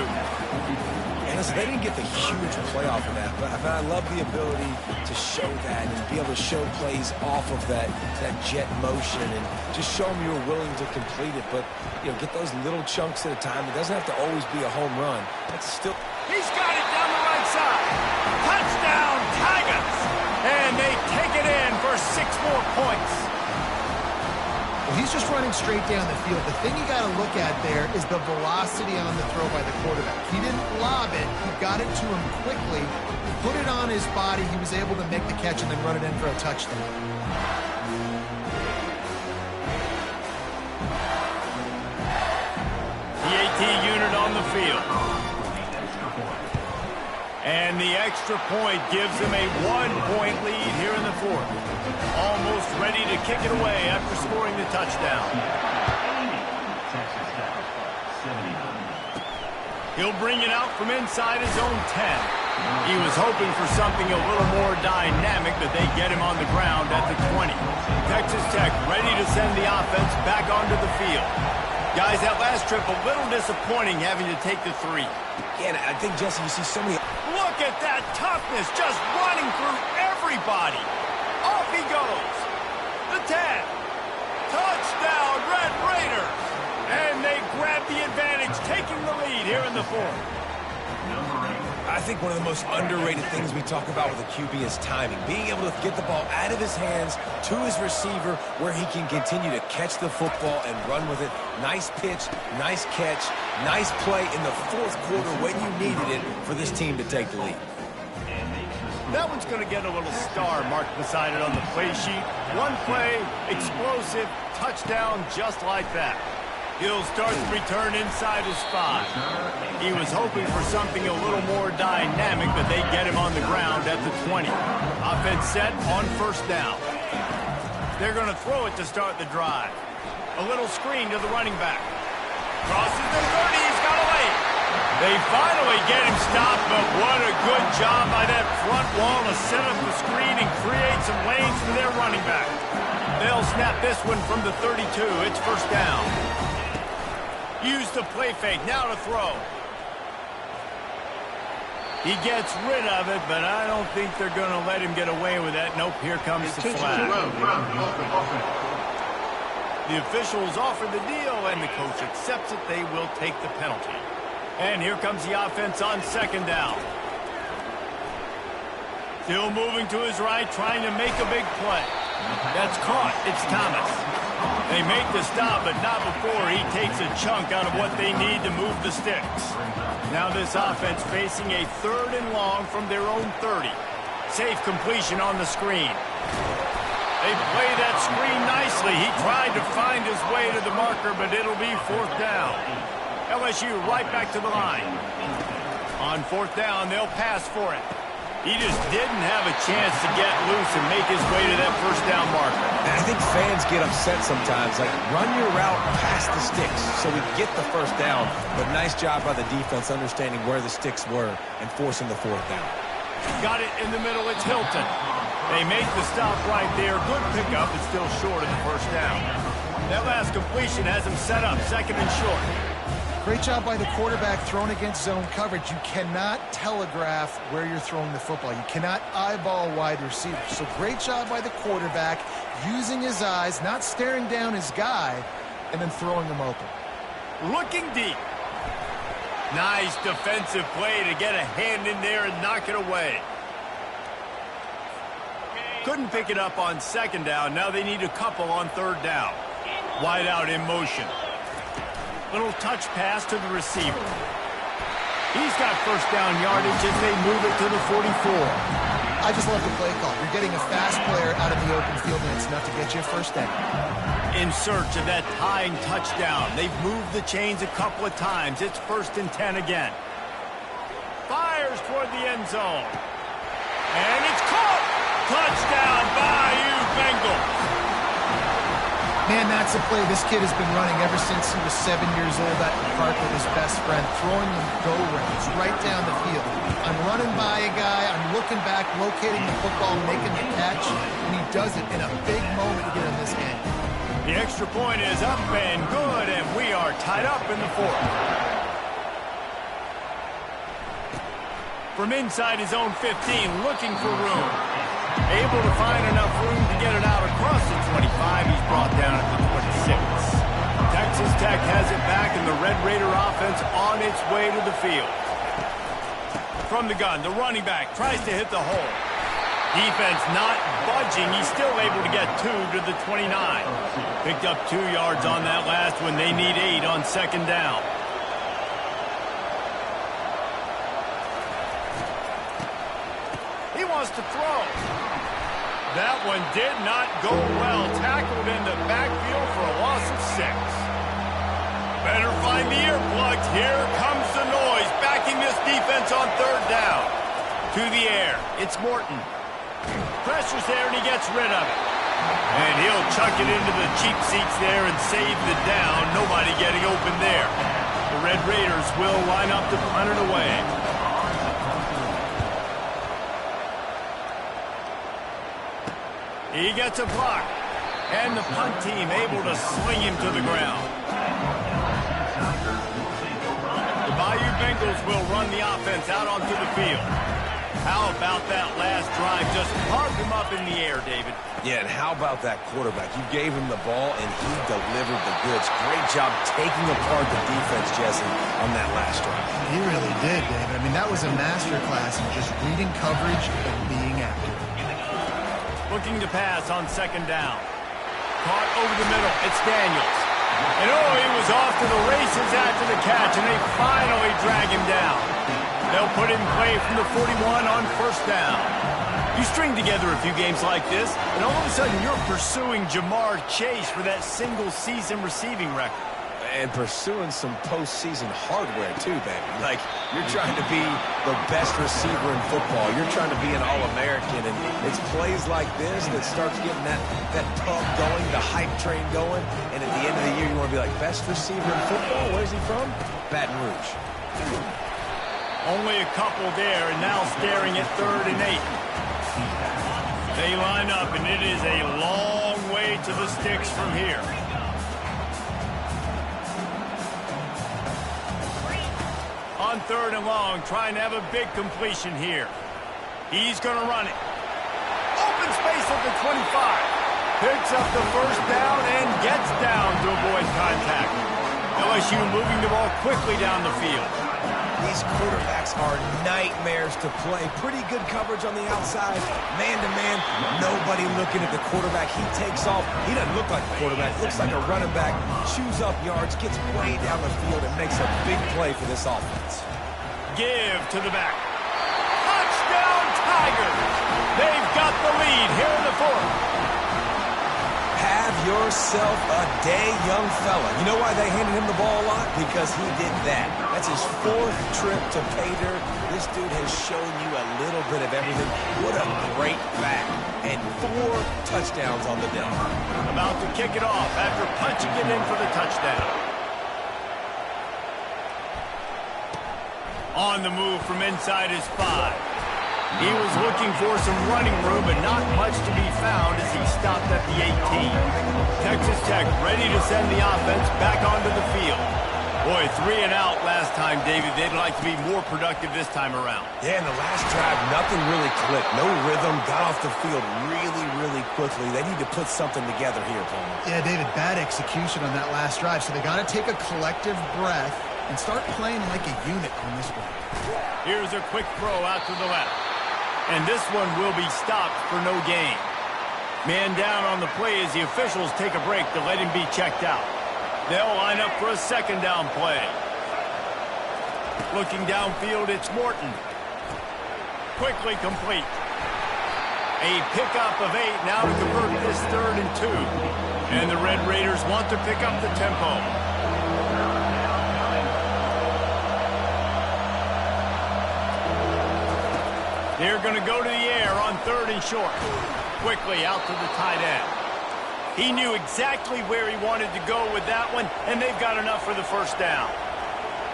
And listen, they didn't get the huge play off of that, but I love the ability to show that and be able to show plays off of that jet motion and just show them you were willing to complete it. But, you know, get those little chunks at a time. It doesn't have to always be a home run. That's still... He's got it down the right side. Touchdown, Tigers. And they take it in for 6 more points. Well, he's just running straight down the field. The thing you got to look at there is the velocity on the throw by the quarterback. He didn't lob it. He got it to him quickly, put it on his body. He was able to make the catch and then run it in for a touchdown. The AT unit on the field. And the extra point gives them a 1-point lead here in the fourth. Almost ready to kick it away after scoring the touchdown. He'll bring it out from inside his own 10. He was hoping for something a little more dynamic, but they get him on the ground at the 20. Texas Tech ready to send the offense back onto the field. Guys, that last trip a little disappointing having to take the 3. Yeah, and I think, Jesse, you see so many... Look at that toughness, just running through everybody. Off he goes. The 10. Touchdown, Red Raiders. And they grab the advantage, taking the lead here in the fourth. I think one of the most underrated things we talk about with a QB is timing. Being able to get the ball out of his hands to his receiver where he can continue to catch the football and run with it. Nice pitch, nice catch, nice play in the fourth quarter when you needed it for this team to take the lead. That one's going to get a little star marked beside it on the play sheet. One play, explosive, touchdown just like that. He'll start the return inside his 5. He was hoping for something a little more dynamic, but they get him on the ground at the 20. Offense set on first down. They're going to throw it to start the drive. A little screen to the running back. Crosses the 30. He's got a lane. They finally get him stopped, but what a good job by that front wall to set up the screen and create some lanes for their running back. They'll snap this one from the 32. It's first down. Use the play fake, now to throw. He gets rid of it, but I don't think they're going to let him get away with that. Nope, here comes the flag. The officials offer the deal, and the coach accepts it. They will take the penalty. And here comes the offense on second down. Still moving to his right, trying to make a big play. That's caught. It's Thomas. They make the stop, but not before he takes a chunk out of what they need to move the sticks. Now this offense facing a 3rd and long from their own 30. Safe completion on the screen. They play that screen nicely. He tried to find his way to the marker, but it'll be 4th down. LSU right back to the line. On 4th down, they'll pass for it. He just didn't have a chance to get loose and make his way to that first down marker. And I think fans get upset sometimes. Like, run your route past the sticks so we get the first down. But nice job by the defense understanding where the sticks were and forcing the 4th down. Got it in the middle. It's Hilton. They make the stop right there. Good pickup. It's still short of the first down. That last completion has him set up 2nd and short. Great job by the quarterback thrown against zone coverage. You cannot telegraph where you're throwing the football. You cannot eyeball wide receivers. So great job by the quarterback using his eyes, not staring down his guy, and then throwing him open. Looking deep. Nice defensive play to get a hand in there and knock it away. Couldn't pick it up on 2nd down. Now they need a couple on 3rd down. Wide out in motion. Little touch pass to the receiver. He's got first down yardage as they move it to the 44. I just love the play call. You're getting a fast player out of the open field, and it's enough to get you a first down. In search of that tying touchdown. They've moved the chains a couple of times. It's 1st and 10 again. Fires toward the end zone. And it's caught! Touchdown, Bayou Bengals! Man, that's a play this kid has been running ever since he was 7 years old at the park with his best friend, throwing them go routes right down the field. I'm running by a guy, I'm looking back, locating the football, making the catch, and he does it in a big moment here in this game. The extra point is up and good, and we are tied up in the 4th. From inside his own 15, looking for room. Able to find enough room to get it out across the 25. He's brought down at the 26. Texas Tech has it back, and the Red Raider offense on its way to the field. From the gun, the running back tries to hit the hole. Defense not budging. He's still able to get 2 to the 29. Picked up 2 yards on that last one. They need 8 on 2nd down. He wants to throw. That one did not go well. Tackled in the backfield for a loss of 6. Better find the earplugs. Here comes the noise. Backing this defense on 3rd down. To the air. It's Morton. Pressure's there, and he gets rid of it. And he'll chuck it into the cheap seats there and save the down. Nobody getting open there. The Red Raiders will line up to punt it away. He gets a block. And the punt team able to sling him to the ground. The Bayou Bengals will run the offense out onto the field. How about that last drive? Just carved him up in the air, David. Yeah, and how about that quarterback? You gave him the ball, and he delivered the goods. Great job taking apart the defense, Jesse, on that last drive. He really did, David. I mean, that was a masterclass in just reading coverage and being accurate. Looking to pass on 2nd down. Caught over the middle. It's Daniels. And oh, he was off to the races after the catch, and they finally drag him down. They'll put it in play from the 41 on 1st down. You string together a few games like this, and all of a sudden you're pursuing Jamar Chase for that single-season receiving record. And pursuing some postseason hardware, too, baby. Like, you're trying to be the best receiver in football. You're trying to be an All-American, and it's plays like this that starts getting that pump going, the hype train going, and at the end of the year, you want to be like, best receiver in football? Where's he from? Baton Rouge. Only a couple there, and now staring at 3rd and 8. They line up, and it is a long way to the sticks from here. On 3rd and long, trying to have a big completion here. He's going to run it. Open space at the 25. Picks up the 1st down and gets down to avoid contact. LSU moving the ball quickly down the field. These quarterbacks are nightmares to play. Pretty good coverage on the outside. Man-to-man, nobody looking at the quarterback. He takes off. He doesn't look like a quarterback. Looks like a running back. Chews up yards, gets way down the field, and makes a big play for this offense. Give to the back. Touchdown, Tigers! They've got the lead here in the 4th. Have yourself a day, young fella. You know why they handed him the ball a lot? Because he did that. That's his 4th trip to pay dirt. This dude has shown you a little bit of everything. What a great back. And 4 touchdowns on the day. About to kick it off after punching it in for the touchdown. On the move from inside his 5. He was looking for some running room, but not much to be found as he stopped at the 18. Texas Tech ready to send the offense back onto the field. Boy, 3 and out last time, David. They'd like to be more productive this time around. Yeah, in the last drive, nothing really clicked. No rhythm, got off the field really, really quickly. They need to put something together here, Paul. Yeah, David, bad execution on that last drive, so they got to take a collective breath and start playing like a unit on this one. Here's a quick throw out to the left. And this one will be stopped for no gain. Man down on the play as the officials take a break to let him be checked out. They'll line up for a 2nd down play. Looking downfield, it's Morton. Quickly complete. A pickup of 8 now to convert this 3rd and 2. And the Red Raiders want to pick up the tempo. They're going to go to the air on 3rd and short. Quickly out to the tight end. He knew exactly where he wanted to go with that one, and they've got enough for the first down.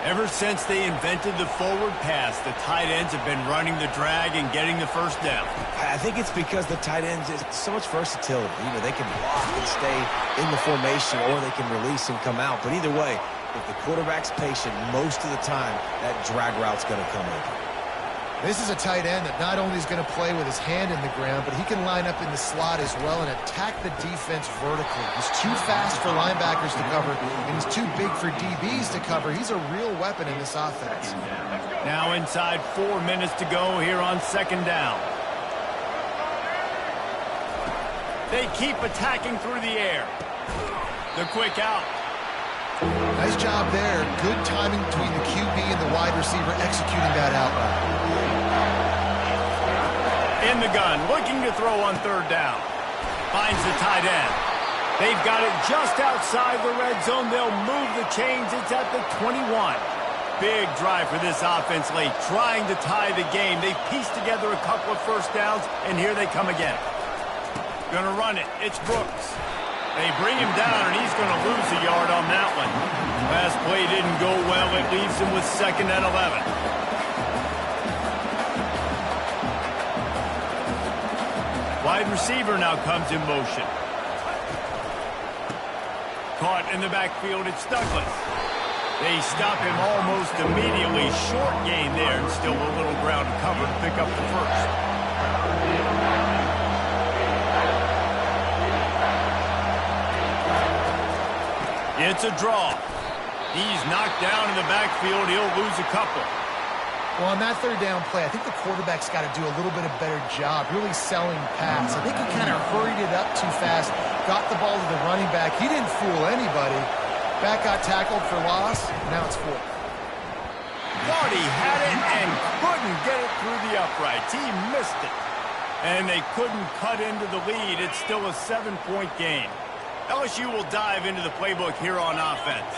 Ever since they invented the forward pass, the tight ends have been running the drag and getting the first down. I think it's because the tight ends is so much versatility. You know, they can block and stay in the formation, or they can release and come out. But either way, if the quarterback's patient, most of the time, that drag route's going to come open. This is a tight end that not only is going to play with his hand in the ground, but he can line up in the slot as well and attack the defense vertically. He's too fast for linebackers to cover, and he's too big for DBs to cover. He's a real weapon in this offense. Now inside 4 minutes to go here on 2nd down. They keep attacking through the air. The quick out. Nice job there. Good timing between the QB and the wide receiver executing that out route. In the gun, looking to throw on 3rd down. Finds the tight end. They've got it just outside the red zone. They'll move the chains. It's at the 21. Big drive for this offense late, trying to tie the game. They've pieced together a couple of first downs, and here they come again. Gonna run it. It's Brooks. They bring him down, and he's going to lose a yard on that one. Last play didn't go well. It leaves him with 2nd and 11. Wide receiver now comes in motion. Caught in the backfield, it's Douglas. They stop him almost immediately. Short gain there, and still a little ground to cover to pick up the first. It's a draw. He's knocked down in the backfield. He'll lose a couple. Well, on that 3rd down play, I think the quarterback's got to do a little bit of better job really selling pass. I think he kind of hurried it up too fast, got the ball to the running back. He didn't fool anybody. Back got tackled for loss. Now it's 4th. Thought he had it and couldn't get it through the uprights. He missed it. And they couldn't cut into the lead. It's still a 7-point game. LSU will dive into the playbook here on offense.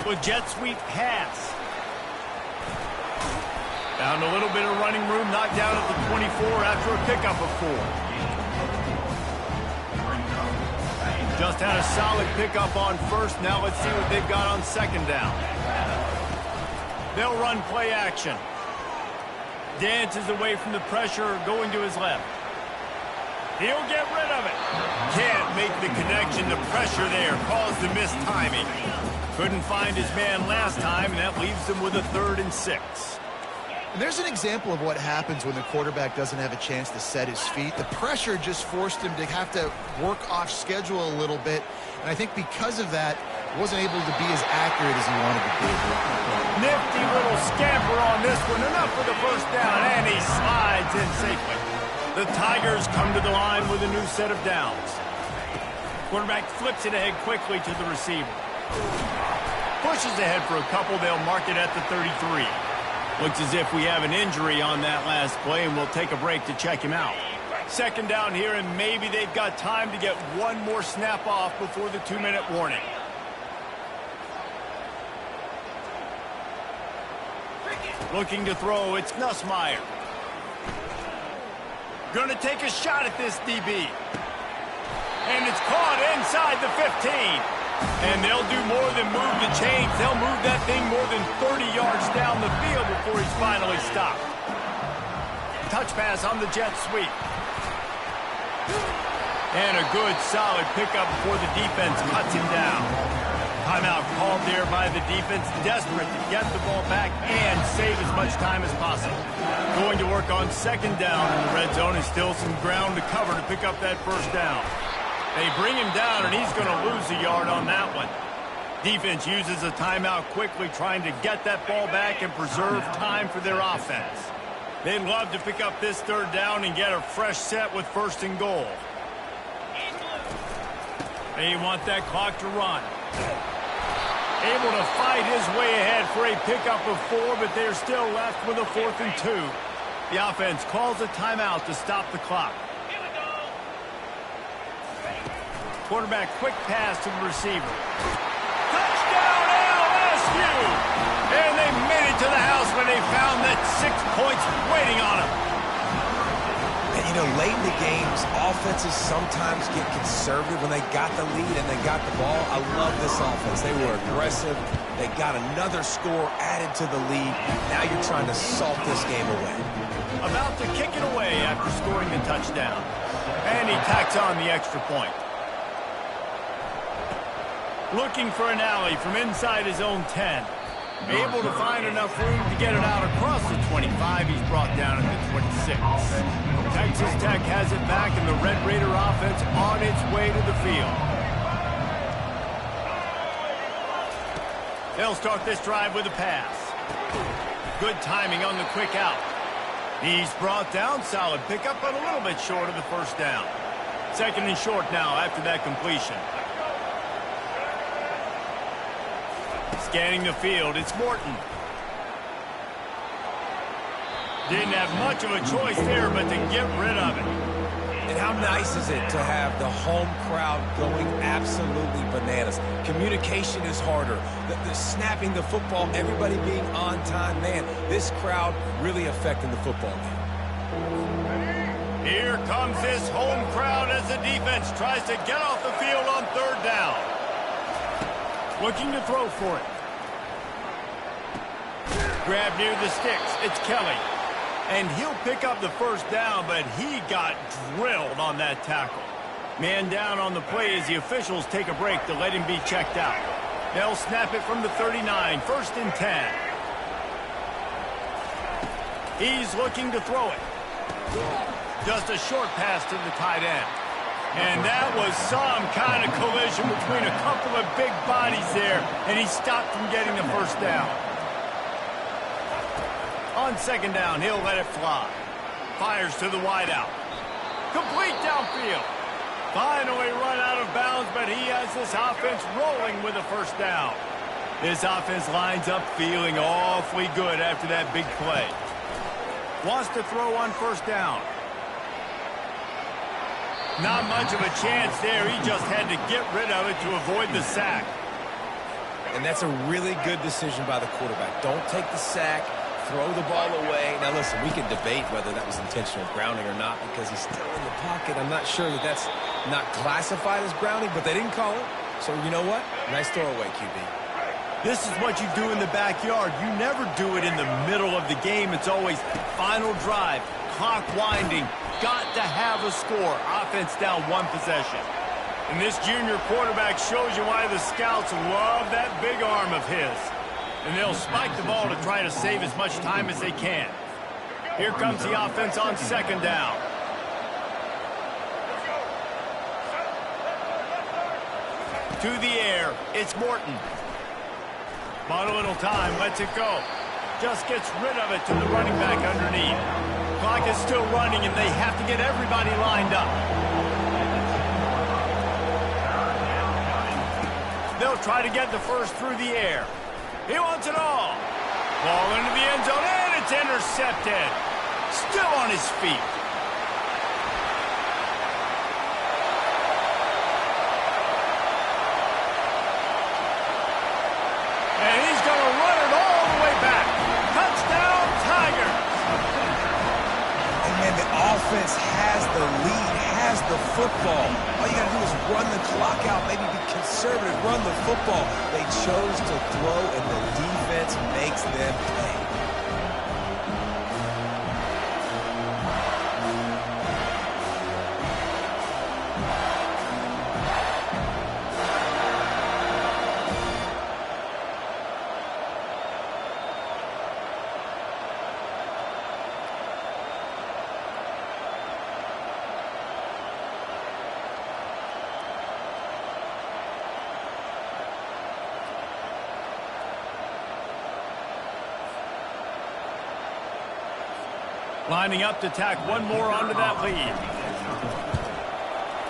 With jet sweep pass. Found a little bit of running room, knocked down at the 24 after a pickup of 4. Just had a solid pickup on 1st. Now let's see what they've got on 2nd down. They'll run play action. Dances away from the pressure, going to his left. He'll get rid of it. Can't make the connection. The pressure there caused the missed timing. Couldn't find his man last time, and that leaves him with a 3rd and 6. And there's an example of what happens when the quarterback doesn't have a chance to set his feet. The pressure just forced him to have to work off schedule a little bit. And I think because of that, he wasn't able to be as accurate as he wanted to be. Nifty little scamper on this one. Enough for the first down, and he slides in safely. The Tigers come to the line with a new set of downs. Quarterback flips it ahead quickly to the receiver. Pushes ahead for a couple. They'll mark it at the 33. Looks as if we have an injury on that last play, and we'll take a break to check him out. 2nd down here, and maybe they've got time to get one more snap off before the 2-minute warning. Looking to throw, it's Nussmeier. Going to take a shot at this DB. And it's caught inside the 15. And they'll do more than move the chains. They'll move that thing more than 30 yards down the field before he's finally stopped. Touch pass on the jet sweep. And a good, solid pickup before the defense cuts him down. Timeout called there by the defense, desperate to get the ball back and save as much time as possible. Going to work on 2nd down in the red zone, and still some ground to cover to pick up that first down. They bring him down, and he's going to lose a yard on that one. Defense uses a timeout quickly, trying to get that ball back and preserve time for their offense. They'd love to pick up this 3rd down and get a fresh set with 1st and goal. They want that clock to run. Able to fight his way ahead for a pickup of 4, but they're still left with a 4th and 2. The offense calls a timeout to stop the clock. Quarterback quick pass to the receiver. Touchdown LSU! And they made it to the house when they found that 6 points waiting on them. And, you know, late in the games, offenses sometimes get conservative when they got the lead and they got the ball. I love this offense. They were aggressive. They got another score added to the lead. Now you're trying to salt this game away. About to kick it away after scoring the touchdown. And he tacks on the extra point. Looking for an alley from inside his own 10. Able to find enough room to get it out across the 25. He's brought down at the 26. Texas Tech has it back, and the Red Raider offense on its way to the field. They'll start this drive with a pass. Good timing on the quick out. He's brought down. Solid pickup, but a little bit short of the first down. Second and short now after that completion. Scanning the field, it's Morton. Didn't have much of a choice there, but to get rid of it. And how nice is it to have the home crowd going absolutely bananas? Communication is harder. The snapping the football, everybody being on time. Man, this crowd really affecting the football game. Here comes this home crowd as the defense tries to get off the field on third down. Looking to throw for it. Grab near the sticks. It's Kelly. And he'll pick up the first down, but he got drilled on that tackle. Man down on the play as the officials take a break to let him be checked out. They'll snap it from the 39, first and 10. He's looking to throw it. Just a short pass to the tight end. And that was some kind of collision between a couple of big bodies there, and he stopped from getting the first down. On second down, he'll let it fly. Fires to the wideout. Complete downfield. Finally run out of bounds, but he has this offense rolling with a first down. This offense lines up feeling awfully good after that big play. Wants to throw on first down. Not much of a chance there. He just had to get rid of it to avoid the sack. And that's a really good decision by the quarterback. Don't take the sack. Throw the ball away. Now, listen, we can debate whether that was intentional grounding or not because he's still in the pocket. I'm not sure that that's not classified as grounding, but they didn't call it. So, you know what? Nice throwaway, QB. This is what you do in the backyard. You never do it in the middle of the game. It's always final drive, clock winding. Got to have a score. Offense down one possession. And this junior quarterback shows you why the scouts love that big arm of his. And they'll spike the ball to try to save as much time as they can. Here comes the offense on second down. To the air, it's Morton. Bought a little time, lets it go. Just gets rid of it to the running back underneath. Clock is still running, and they have to get everybody lined up. They'll try to get the first through the air. He wants it all. Ball into the end zone, and it's intercepted. Still on his feet. And he's going to run it all the way back. Touchdown, Tigers. And man, the offense has the lead, has the football. All you got to do is run the clock out, maybe be conservative, run the football. They chose to throw, and the defense makes them pay. Lining up to tack one more onto that lead.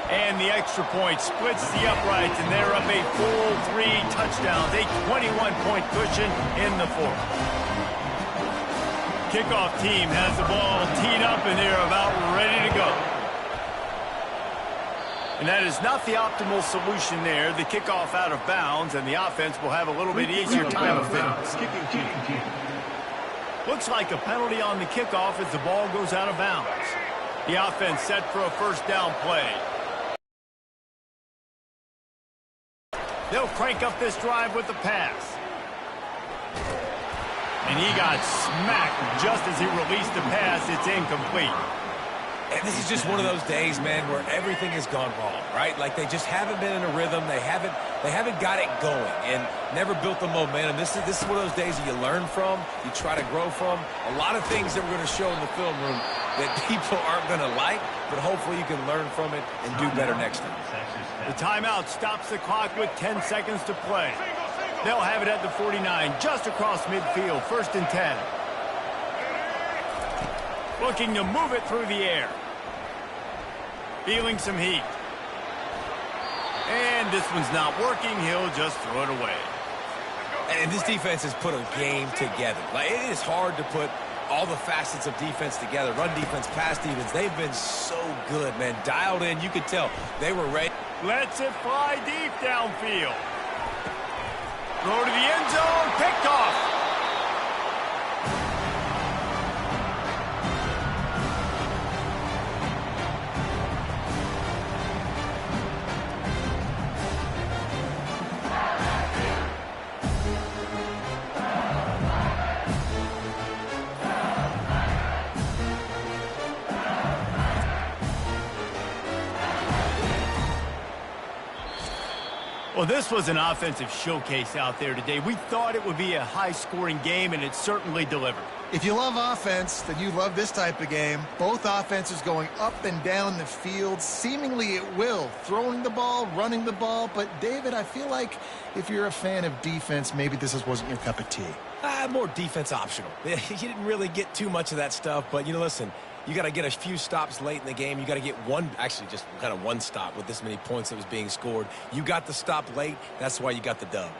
And the extra point splits the uprights, and they're up a full 3 touchdowns, a 21-point cushion in the fourth. Kickoff team has the ball teed up and they're about ready to go. And that is not the optimal solution there. The kickoff out of bounds, and the offense will have a little bit easier time of things. Looks like a penalty on the kickoff as the ball goes out of bounds. The offense set for a first down play. They'll crank up this drive with the pass. And he got smacked just as he released the pass. It's incomplete. And this is just one of those days, man, where everything has gone wrong, right? Like they just haven't been in a rhythm. They haven't got it going and never built the momentum. This is one of those days that you learn from, you try to grow from. A lot of things that we're going to show in the film room that people aren't going to like, but hopefully you can learn from it and do better next time. The timeout stops the clock with 10 seconds to play. They'll have it at the 49, just across midfield, 1st and 10. Looking to move it through the air. Feeling some heat. And this one's not working. He'll just throw it away. And this defense has put a game together. Like, it is hard to put all the facets of defense together. Run defense, pass defense. They've been so good, man. Dialed in. You could tell they were ready. Lets it fly deep downfield. Throw to the end zone. Picked off. Well, this was an offensive showcase out there today. We thought it would be a high-scoring game, and it certainly delivered. If you love offense, then you love this type of game. Both offenses going up and down the field, seemingly at will. Throwing the ball, running the ball. But, David, I feel like if you're a fan of defense, maybe this wasn't your cup of tea. More defense optional. You didn't really get too much of that stuff, but, listen, you got to get a few stops late in the game. You got to get one, actually just kind of one stop with this many points that was being scored. You got the stop late. That's why you got the dub.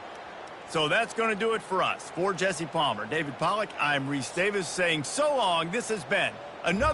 So that's going to do it for us. For Jesse Palmer, David Pollack, I'm Reese Davis saying so long. This has been another